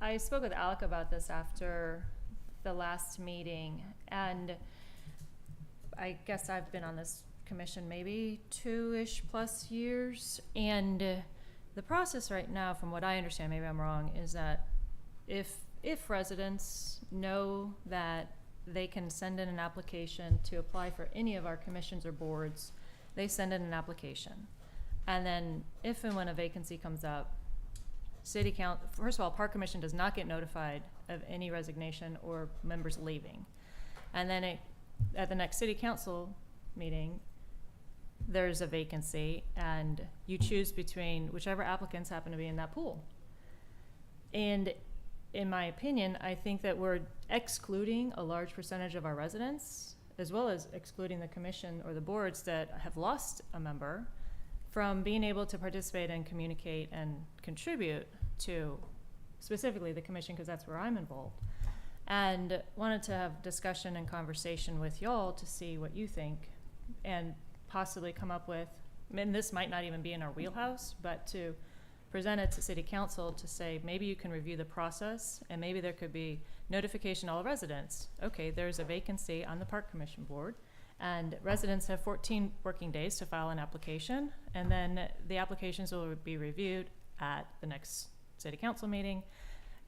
Speaker 8: I spoke with Alec about this after the last meeting, and I guess I've been on this commission maybe 2-ish plus years, and the process right now, from what I understand, maybe I'm wrong, is that if residents know that they can send in an application to apply for any of our commissions or boards, they send in an application. And then if and when a vacancy comes up, first of all, Park Commission does not get notified of any resignation or members leaving. And then at the next city council meeting, there's a vacancy and you choose between whichever applicants happen to be in that pool. And in my opinion, I think that we're excluding a large percentage of our residents, as well as excluding the commission or the boards that have lost a member, from being able to participate and communicate and contribute to specifically the commission, because that's where I'm involved. And wanted to have discussion and conversation with y'all to see what you think and possibly come up with, and this might not even be in our wheelhouse, but to present it to city council to say, maybe you can review the process and maybe there could be notification to all residents. Okay, there's a vacancy on the Park Commission board, and residents have 14 working days to file an application, and then the applications will be reviewed at the next city council meeting,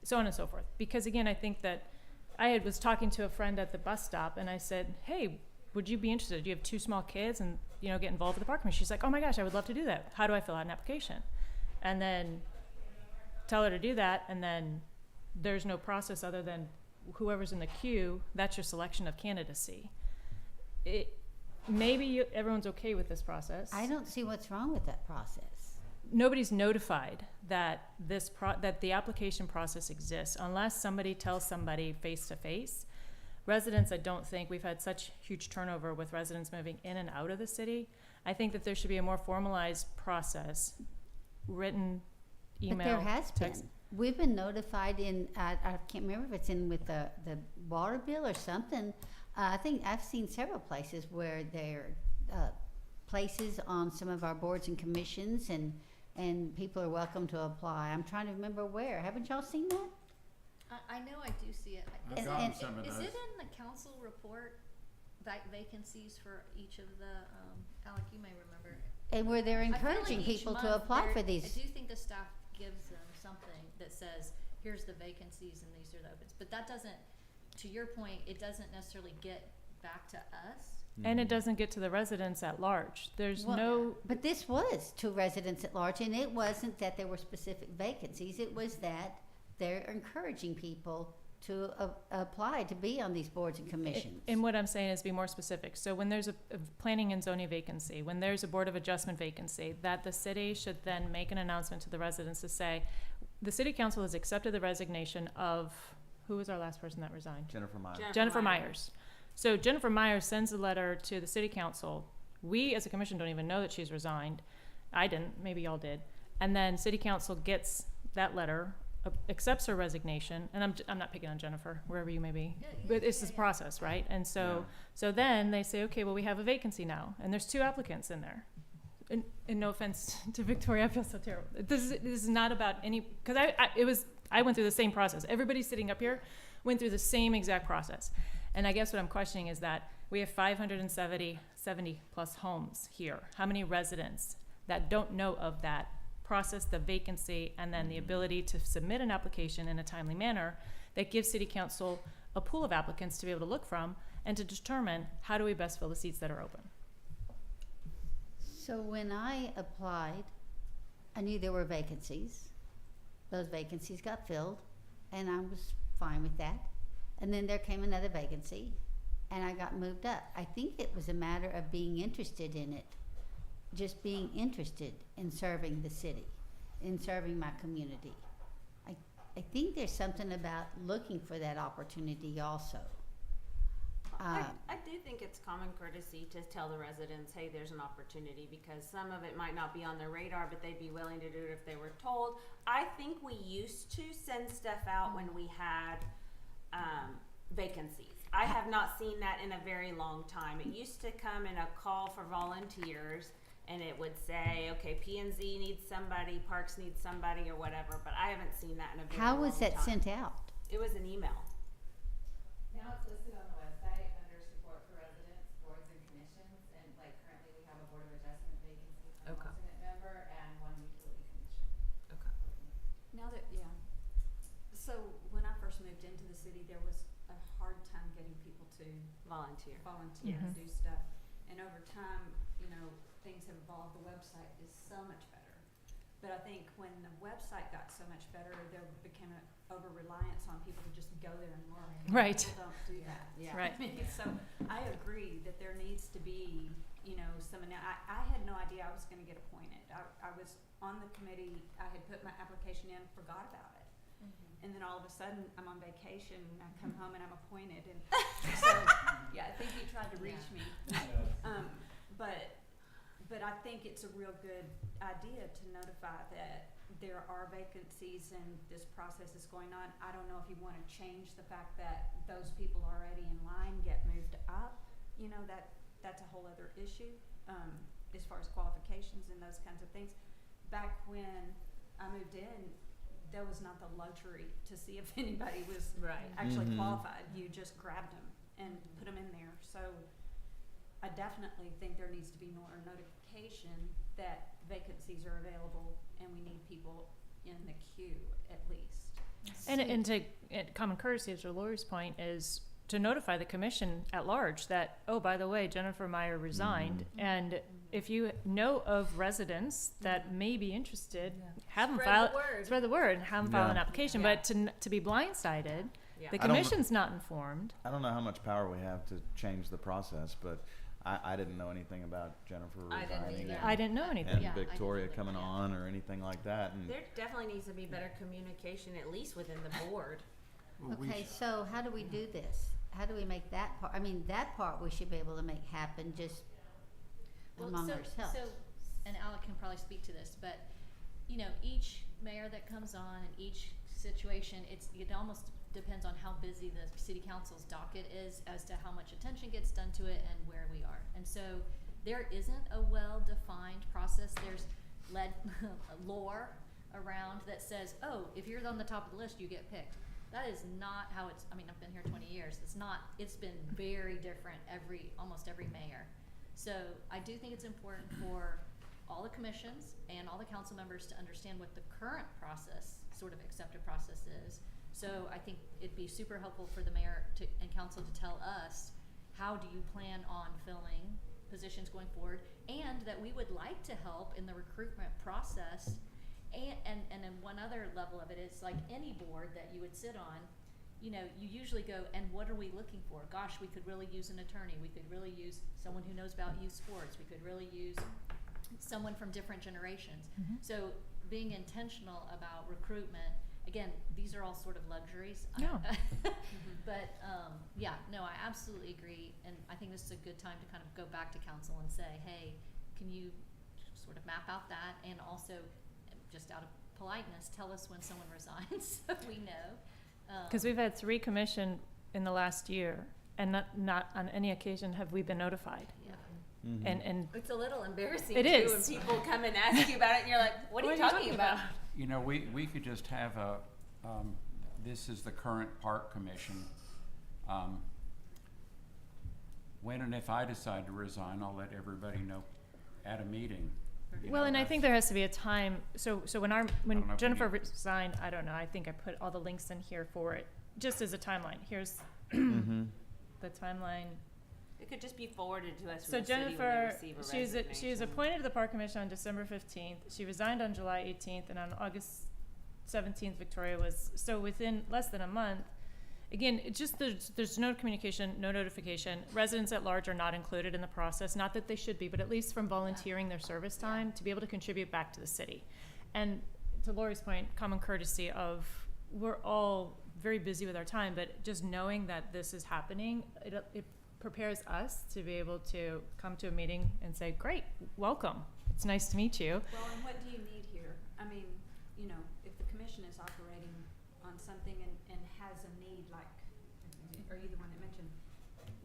Speaker 8: so on and so forth. Because again, I think that I was talking to a friend at the bus stop, and I said, hey, would you be interested? Do you have 2 small kids and, you know, get involved with the park commission? She's like, oh my gosh, I would love to do that. How do I fill out an application? And then tell her to do that, and then there's no process other than whoever's in the queue, that's your selection of candidacy. Maybe everyone's okay with this process.
Speaker 4: I don't see what's wrong with that process.
Speaker 8: Nobody's notified that that the application process exists unless somebody tells somebody face to face. Residents, I don't think, we've had such huge turnover with residents moving in and out of the city. I think that there should be a more formalized process, written, email,
Speaker 4: But there has
Speaker 8: text.
Speaker 4: been. We've been notified in, I can't remember if it's in with the water bill or something. I think I've seen several places where there are places on some of our boards and commissions, and people are welcome to apply. I'm trying to remember where. Haven't y'all seen that?
Speaker 3: I know I do see it.
Speaker 1: I've
Speaker 3: Is it-
Speaker 1: gotten some of
Speaker 3: Is
Speaker 1: those.
Speaker 3: it in the council report, vacancies for each of the, Alec, you may remember.
Speaker 4: And where they're
Speaker 3: I feel like
Speaker 4: encouraging
Speaker 3: each
Speaker 4: people to
Speaker 3: month
Speaker 4: apply
Speaker 3: there-
Speaker 4: for these.
Speaker 3: I do think the staff gives them something that says, here's the vacancies and these are the opens, but that doesn't, to your point, it doesn't necessarily get back to us.
Speaker 8: And it doesn't get to the residents at large. There's
Speaker 4: Well,
Speaker 8: no,
Speaker 4: But this was to residents at large, and it wasn't that there were specific vacancies. It was that they're encouraging people to apply to be on these boards and commissions.
Speaker 8: and what I'm saying is be more specific. So when there's a planning and zoning vacancy, when there's a board of adjustment vacancy, that the city should then make an announcement to the residents to say, the city council has accepted the resignation of, who was our last person that resigned?
Speaker 1: Jennifer Meyer.
Speaker 8: Jennifer Myers. So Jennifer Myers sends a letter to the city council. We as a commission don't even know that she's resigned. I didn't, maybe y'all did. And then city council gets that letter, accepts her resignation, and I'm not picking on Jennifer, wherever you may be. But it's this process, right? And so then they say, okay, well, we have a vacancy now, and there's 2 applicants in there. And no offense to Victoria, I feel so terrible. This is not about any, because I went through the same process. Everybody sitting up here went through the same exact process. And I guess what I'm questioning is that we have 570 plus homes here. How many residents that don't know of that process, the vacancy, and then the ability to submit an application in a timely manner that gives city council a pool of applicants to be able to look from and to determine how do we best fill the seats that are open?
Speaker 4: So when I applied, I knew there were vacancies. Those vacancies got filled, and I was fine with that. And then there came another vacancy, and I got moved up. I think it was a matter of being interested in it, just being interested in serving the city, in serving my community. I think there's something about looking for that opportunity also.
Speaker 5: I do think it's common courtesy to tell the residents, hey, there's an opportunity, because some of it might not be on their radar, but they'd be willing to do it if they were told. I think we used to send stuff out when we had vacancies. I have not seen that in a very long time. It used to come in a call for volunteers, and it would say, okay, P&Z needs somebody, Parks needs somebody, or whatever, but I haven't seen that in a very long
Speaker 4: How
Speaker 5: time.
Speaker 4: was that sent out?
Speaker 5: It was an email.
Speaker 9: Now it's listed on the website under support for residents, boards and commissions, and like currently we have a board of adjustment vacancy for an
Speaker 5: Okay.
Speaker 9: alternate member and 1 utility commission.
Speaker 5: Okay.
Speaker 10: Now that, yeah. So when I first moved into the city, there was a hard time getting people to
Speaker 5: Volunteer.
Speaker 10: volunteer and
Speaker 8: Mhm.
Speaker 10: do stuff. And over time, you know, things have evolved. The website is so much better. But I think when the website got so much better, there became an over-reliance on people to just go there and look. And
Speaker 8: Right.
Speaker 10: People don't do that.
Speaker 5: Yeah.
Speaker 8: Right.
Speaker 10: I mean, so I agree that there needs to be, you know, I had no idea I was gonna get appointed. I was on the committee, I had put my application in, forgot about it. And then all of a sudden, I'm on vacation, and I come home and I'm appointed, and so, yeah, I think he tried to reach me. But I think it's a real good idea to notify that there are vacancies and this process is going on. I don't know if you wanna change the fact that those people already in line get moved up, you know, that's a whole other issue, as far as qualifications and those kinds of things. Back when I moved in, there was not the luxury to see if anybody was
Speaker 5: Right.
Speaker 10: actually
Speaker 1: Mhm.
Speaker 10: qualified. You just grabbed them and put them in there. So I definitely think there needs to be more notification that vacancies are available and we need people in the queue at least.
Speaker 8: And to, common courtesy, to Lori's point, is to notify the commission at large that, oh, by the way, Jennifer Meyer resigned. And if you know of residents that may be interested, have them file, spread the word, and have them file an
Speaker 1: Yeah.
Speaker 8: application.
Speaker 5: Yeah.
Speaker 8: But to be blindsided,
Speaker 5: Yeah.
Speaker 8: the
Speaker 1: I don't kn-
Speaker 8: commission's not informed.
Speaker 1: I don't know how much power we have to change the process, but I didn't know anything about Jennifer
Speaker 5: I didn't
Speaker 1: resigning
Speaker 5: either.
Speaker 8: I didn't know anything.
Speaker 1: and
Speaker 3: Yeah, I didn't
Speaker 1: Victoria
Speaker 3: either,
Speaker 1: coming
Speaker 3: yeah.
Speaker 1: on or anything like that. And
Speaker 5: There definitely needs to be better communication, at least within the board.
Speaker 4: Okay, so how do we do this? How do we make that part, I mean, that part we should be able to make happen just
Speaker 3: Well,
Speaker 4: among
Speaker 3: so,
Speaker 4: ourselves.
Speaker 3: So, and Alec can probably speak to this, but, you know, each mayor that comes on and each situation, it almost depends on how busy the city council's docket is as to how much attention gets done to it and where we are. And so there isn't a well-defined process. There's lore around that says, oh, if you're on the top of the list, you get picked. That is not how it's, I mean, I've been here 20 years. It's been very different almost every mayor. So I do think it's important for all the commissions and all the council members to understand what the current process, sort of accepted process is. So I think it'd be super helpful for the mayor and council to tell us, how do you plan on filling positions going forward? And that we would like to help in the recruitment process. And then one other level of it is, like any board that you would sit on, you know, you usually go, and what are we looking for? Gosh, we could really use an attorney. We could really use someone who knows about youth sports. We could really use someone from different generations. So being intentional about recruitment, again, these are all sort of luxuries.
Speaker 8: Yeah.
Speaker 3: But, yeah, no, I absolutely agree. And I think this is a good time to kind of go back to council and say, hey, can you sort of map out that? And also, just out of politeness, tell us when someone resigns so we know.
Speaker 8: Because we've had 3 commission in the last year, and not on any occasion have we been notified.
Speaker 3: Yeah.
Speaker 8: And
Speaker 5: It's a little embarrassing
Speaker 8: It
Speaker 5: too
Speaker 8: is.
Speaker 5: when people come and ask you about it, and you're like, "What are you talking about?"
Speaker 2: You know, we could just have this is the current park commission. When and if I decide to resign, I'll let everybody know at a meeting. You
Speaker 8: well,
Speaker 2: know,
Speaker 8: and I
Speaker 2: that's-
Speaker 8: think there has to be a time. So when
Speaker 2: don't know
Speaker 8: when
Speaker 2: if we
Speaker 8: Jennifer
Speaker 2: need-
Speaker 8: resigned, I don't know. I think I put all the links in here for it, just as a timeline. Here's
Speaker 1: Mm-hmm.
Speaker 8: the timeline.
Speaker 5: It could just be forwarded to us.
Speaker 8: So
Speaker 5: from the city when they
Speaker 8: Jennifer,
Speaker 5: receive a
Speaker 8: she was
Speaker 5: resignation.
Speaker 8: appointed to the Park Commission on December 15th. She resigned on July 18th, and on August 17th, Victoria was, so within less than a month. Again, it just, there's no communication, no notification. Residents at large are not included in the process. Not that they should be, but at least from volunteering their service time to be able to contribute back to the city. And to Lori's point, common courtesy of, we're all very busy with our time, but just knowing that this is happening, it prepares us to be able to come to a meeting and say, great, welcome. It's nice to meet you.
Speaker 10: Well, and what do you need here? I mean, you know, if the commission is operating on something and has a need, like, are you the one that mentioned,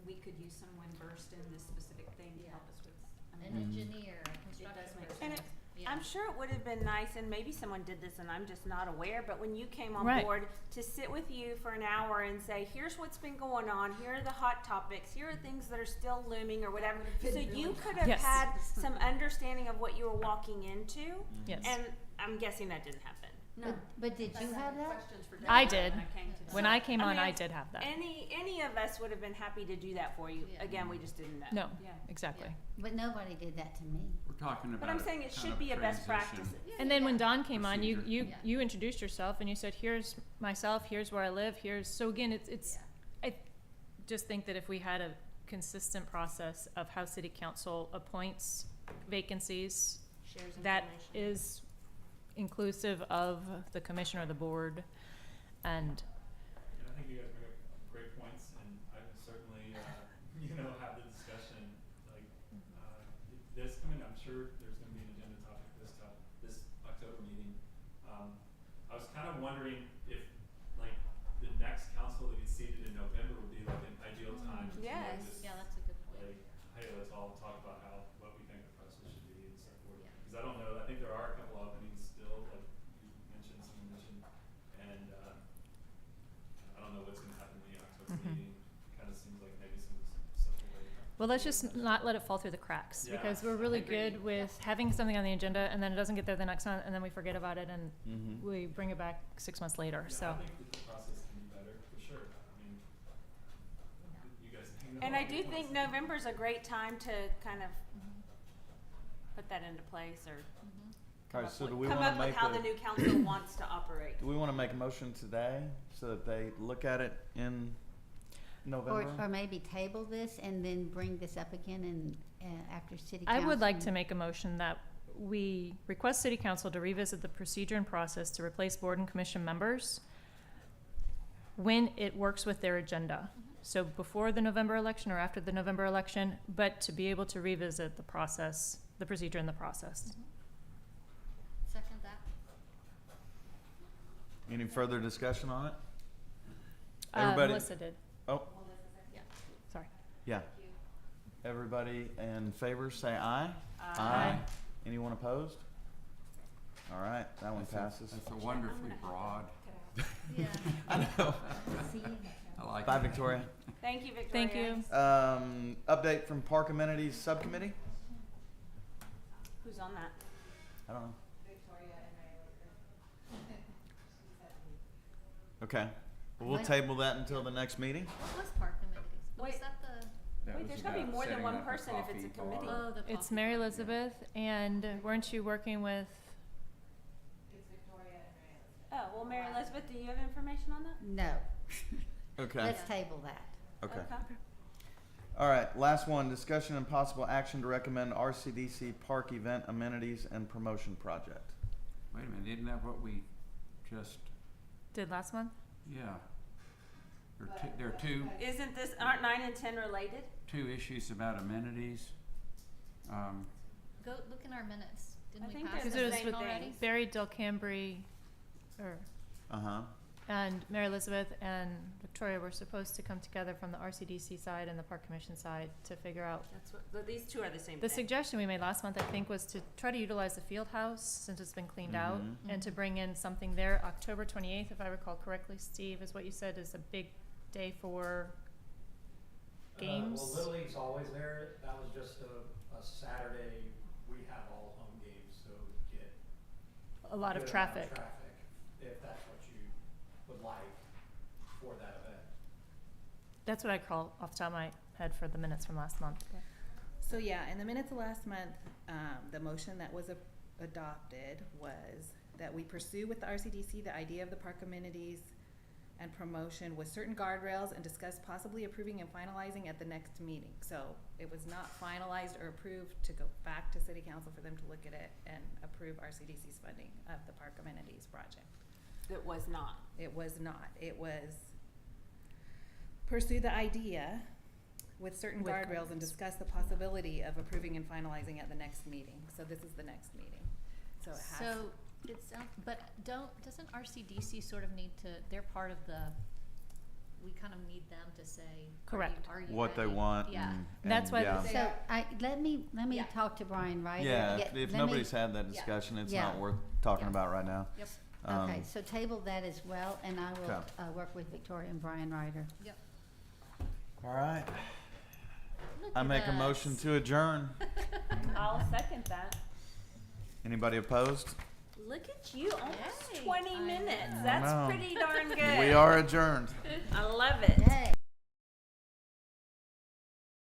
Speaker 10: we could use someone versed in this specific thing to help us with, I
Speaker 3: An
Speaker 10: mean,
Speaker 3: engineer, a construction
Speaker 10: does make
Speaker 3: person.
Speaker 5: And
Speaker 3: Yeah.
Speaker 5: I'm sure it would have been nice, and maybe someone did this and I'm just not aware, but when you came on
Speaker 8: Right.
Speaker 5: board to sit with you for an hour and say, here's what's been going on, here are the hot topics, here are things that are still looming or whatever. So you could have
Speaker 8: Yes.
Speaker 5: had some understanding of what you were walking into,
Speaker 8: Yes.
Speaker 5: and I'm guessing that didn't happen.
Speaker 10: no.
Speaker 4: But did you have that?
Speaker 8: I did.
Speaker 10: When I came to
Speaker 8: When
Speaker 10: this.
Speaker 8: I came
Speaker 5: I
Speaker 8: on,
Speaker 5: mean,
Speaker 8: I did have that.
Speaker 5: Any of us would have been happy to do that for you.
Speaker 3: Yeah.
Speaker 5: Again, we just didn't know.
Speaker 8: No,
Speaker 10: Yeah.
Speaker 8: exactly.
Speaker 4: But nobody did that to me.
Speaker 2: We're talking about.
Speaker 5: But I'm saying it
Speaker 2: kind
Speaker 5: should
Speaker 2: of
Speaker 5: be a best
Speaker 2: transition.
Speaker 5: practice.
Speaker 8: And then when Dawn came on, you
Speaker 2: Procedure.
Speaker 8: you introduced yourself and you said, here's myself, here's where I live, here's, so again, it's, I just think that if we had a consistent process of how city council appoints vacancies,
Speaker 5: Shares
Speaker 8: that
Speaker 5: information.
Speaker 8: is inclusive of the commission or the board, and
Speaker 11: And I think you guys bring up great points, and I can certainly, have the discussion, like, this coming, I'm sure there's gonna be an agenda topic this October meeting. I was kind of wondering if, like, the next council that gets seated in November would be like an ideal time to
Speaker 5: Yes.
Speaker 11: just,
Speaker 3: Yeah, that's a good point.
Speaker 11: like, hey, let's all talk about what we think the process should be and so forth.
Speaker 3: Yeah.
Speaker 11: Because I don't know, I think there are a couple openings still, like someone mentioned, and, I don't know what's gonna happen in the October meeting. Kind of seems like maybe some stuff will wait.
Speaker 8: Well, let's just not let it fall through the cracks,
Speaker 11: Yeah,
Speaker 8: because we're really
Speaker 11: agreed.
Speaker 8: good with having something on the agenda, and then it doesn't get there the next month, and then we forget about it, and
Speaker 1: Mm-hmm.
Speaker 8: we bring it back 6 months later,
Speaker 11: Yeah,
Speaker 8: so.
Speaker 11: I think that the process can be better, for sure. I mean, you guys know.
Speaker 5: And I
Speaker 11: all
Speaker 5: do
Speaker 11: the
Speaker 5: think
Speaker 11: points.
Speaker 5: November's a great time to kind of put that into place or
Speaker 1: All right, so do we
Speaker 5: come
Speaker 1: wanna
Speaker 5: up with
Speaker 1: make
Speaker 5: how the
Speaker 1: a,
Speaker 5: new council wants to operate.
Speaker 1: do we wanna make a motion today so that they look at it in November?
Speaker 4: Or maybe table this and then bring this up again in, after city
Speaker 8: I
Speaker 4: council?
Speaker 8: would like to make a motion that we request city council to revisit the procedure and process to replace board and commission members when it works with their agenda. So before the November election or after the November election, but to be able to revisit the process, the procedure and the process.
Speaker 3: Second that.
Speaker 1: Any further discussion on it? Everybody-
Speaker 8: Melissa did.
Speaker 1: Oh,
Speaker 8: Sorry.
Speaker 1: yeah. Everybody in favor, say aye.
Speaker 8: Aye.
Speaker 1: Anyone opposed? All right, that one passes.
Speaker 2: That's a wonderfully broad,
Speaker 3: Yeah.
Speaker 1: I know.
Speaker 4: See,
Speaker 2: I like it.
Speaker 1: Bye, Victoria.
Speaker 5: Thank you, Victoria.
Speaker 8: Thank you.
Speaker 1: Update from Park Amenities Subcommittee?
Speaker 5: Who's on that?
Speaker 1: I don't know.
Speaker 9: Victoria and Mary Elizabeth. She said we-
Speaker 1: Okay. Well, we'll
Speaker 4: What?
Speaker 1: table that until the next meeting.
Speaker 3: What was park amenities? Was
Speaker 5: Wait.
Speaker 3: that the?
Speaker 2: That
Speaker 5: Wait,
Speaker 2: was
Speaker 5: there's gotta be
Speaker 2: about
Speaker 5: more than
Speaker 2: setting
Speaker 5: one
Speaker 2: up a
Speaker 5: person if it's a
Speaker 2: coffee
Speaker 5: committee.
Speaker 2: bar.
Speaker 3: Oh, the
Speaker 8: It's
Speaker 3: coffee
Speaker 8: Mary
Speaker 3: bar.
Speaker 8: Elizabeth, and weren't you working with,
Speaker 9: It's Victoria and Mary Elizabeth.
Speaker 5: Oh, well, Mary Elizabeth, do you have information on that?
Speaker 4: no,
Speaker 1: Okay.
Speaker 4: let's table that.
Speaker 1: Okay. All right, last one, discussion and possible action to recommend RCDC park event amenities and promotion project.
Speaker 2: Wait a minute, isn't that what we just,
Speaker 8: did last month?
Speaker 2: yeah. There are two
Speaker 5: Isn't this, aren't 9 and 10 related?
Speaker 2: issues about amenities.
Speaker 3: Go look in our minutes.
Speaker 5: I
Speaker 3: Didn't we
Speaker 5: think
Speaker 3: pass
Speaker 5: they're
Speaker 8: the
Speaker 3: this
Speaker 8: same
Speaker 3: thing
Speaker 5: thing.
Speaker 3: already?
Speaker 8: Barry Del Cambry, or,
Speaker 1: Uh-huh.
Speaker 8: and Mary Elizabeth and Victoria were supposed to come together from the RCDC side and the Park Commission side to figure out.
Speaker 5: That's what, these two are the same
Speaker 8: The
Speaker 5: thing.
Speaker 8: suggestion we made last month, I think, was to try to utilize the field house since it's been cleaned out,
Speaker 1: Mhm.
Speaker 8: and to bring in something there. October 28th, if I recall correctly, Steve, is what you said is a big day for games.
Speaker 12: Well, Little League's always there. That was just a Saturday. We have all home games, so get
Speaker 8: A lot of
Speaker 12: good amount
Speaker 8: traffic.
Speaker 12: if that's what you would like for that event.
Speaker 8: That's what I call off the top of my head for the minutes from last month. but-
Speaker 13: So yeah, in the minutes of last month, the motion that was adopted was that we pursue with the RCDC the idea of the park amenities and promotion with certain guardrails and discuss possibly approving and finalizing at the next meeting. So it was not finalized or approved to go back to city council for them to look at it and approve RCDC's funding of the park amenities project.
Speaker 5: It was not.
Speaker 13: It was not. It was pursue the idea with certain
Speaker 8: With
Speaker 13: guardrails and
Speaker 8: guardrails.
Speaker 13: discuss the possibility of approving and finalizing at the next meeting. So this is the next meeting. So it has.
Speaker 3: So it sounds, but doesn't RCDC sort of need to, they're part of the, we kind of need them to say.
Speaker 8: Correct.
Speaker 3: Are you
Speaker 1: What they
Speaker 3: ready?
Speaker 1: want
Speaker 3: Yeah.
Speaker 1: and
Speaker 8: That's why
Speaker 1: yeah.
Speaker 8: the-
Speaker 4: So let me
Speaker 3: Yeah.
Speaker 4: talk to Brian Ryder.
Speaker 1: Yeah,
Speaker 4: Get-
Speaker 1: if
Speaker 4: let me-
Speaker 1: nobody's had that
Speaker 3: Yeah.
Speaker 1: discussion, it's
Speaker 4: Yeah.
Speaker 1: not worth talking
Speaker 3: Yeah.
Speaker 1: about right now.
Speaker 3: Yep.
Speaker 4: Okay, so table that as well, and I will,
Speaker 1: Okay.
Speaker 4: work with Victoria and Brian Ryder.
Speaker 3: Yep.
Speaker 1: All right,
Speaker 3: Look
Speaker 1: I
Speaker 3: at
Speaker 1: make a motion
Speaker 3: us.
Speaker 1: to adjourn.
Speaker 5: I'll second that.
Speaker 1: Anybody opposed?
Speaker 5: Look at you, almost
Speaker 3: Yay.
Speaker 5: 20
Speaker 3: I
Speaker 5: minutes.
Speaker 3: know.
Speaker 5: That's
Speaker 1: I know.
Speaker 5: pretty darn good.
Speaker 1: We are adjourned.
Speaker 5: I love it.
Speaker 4: Yay.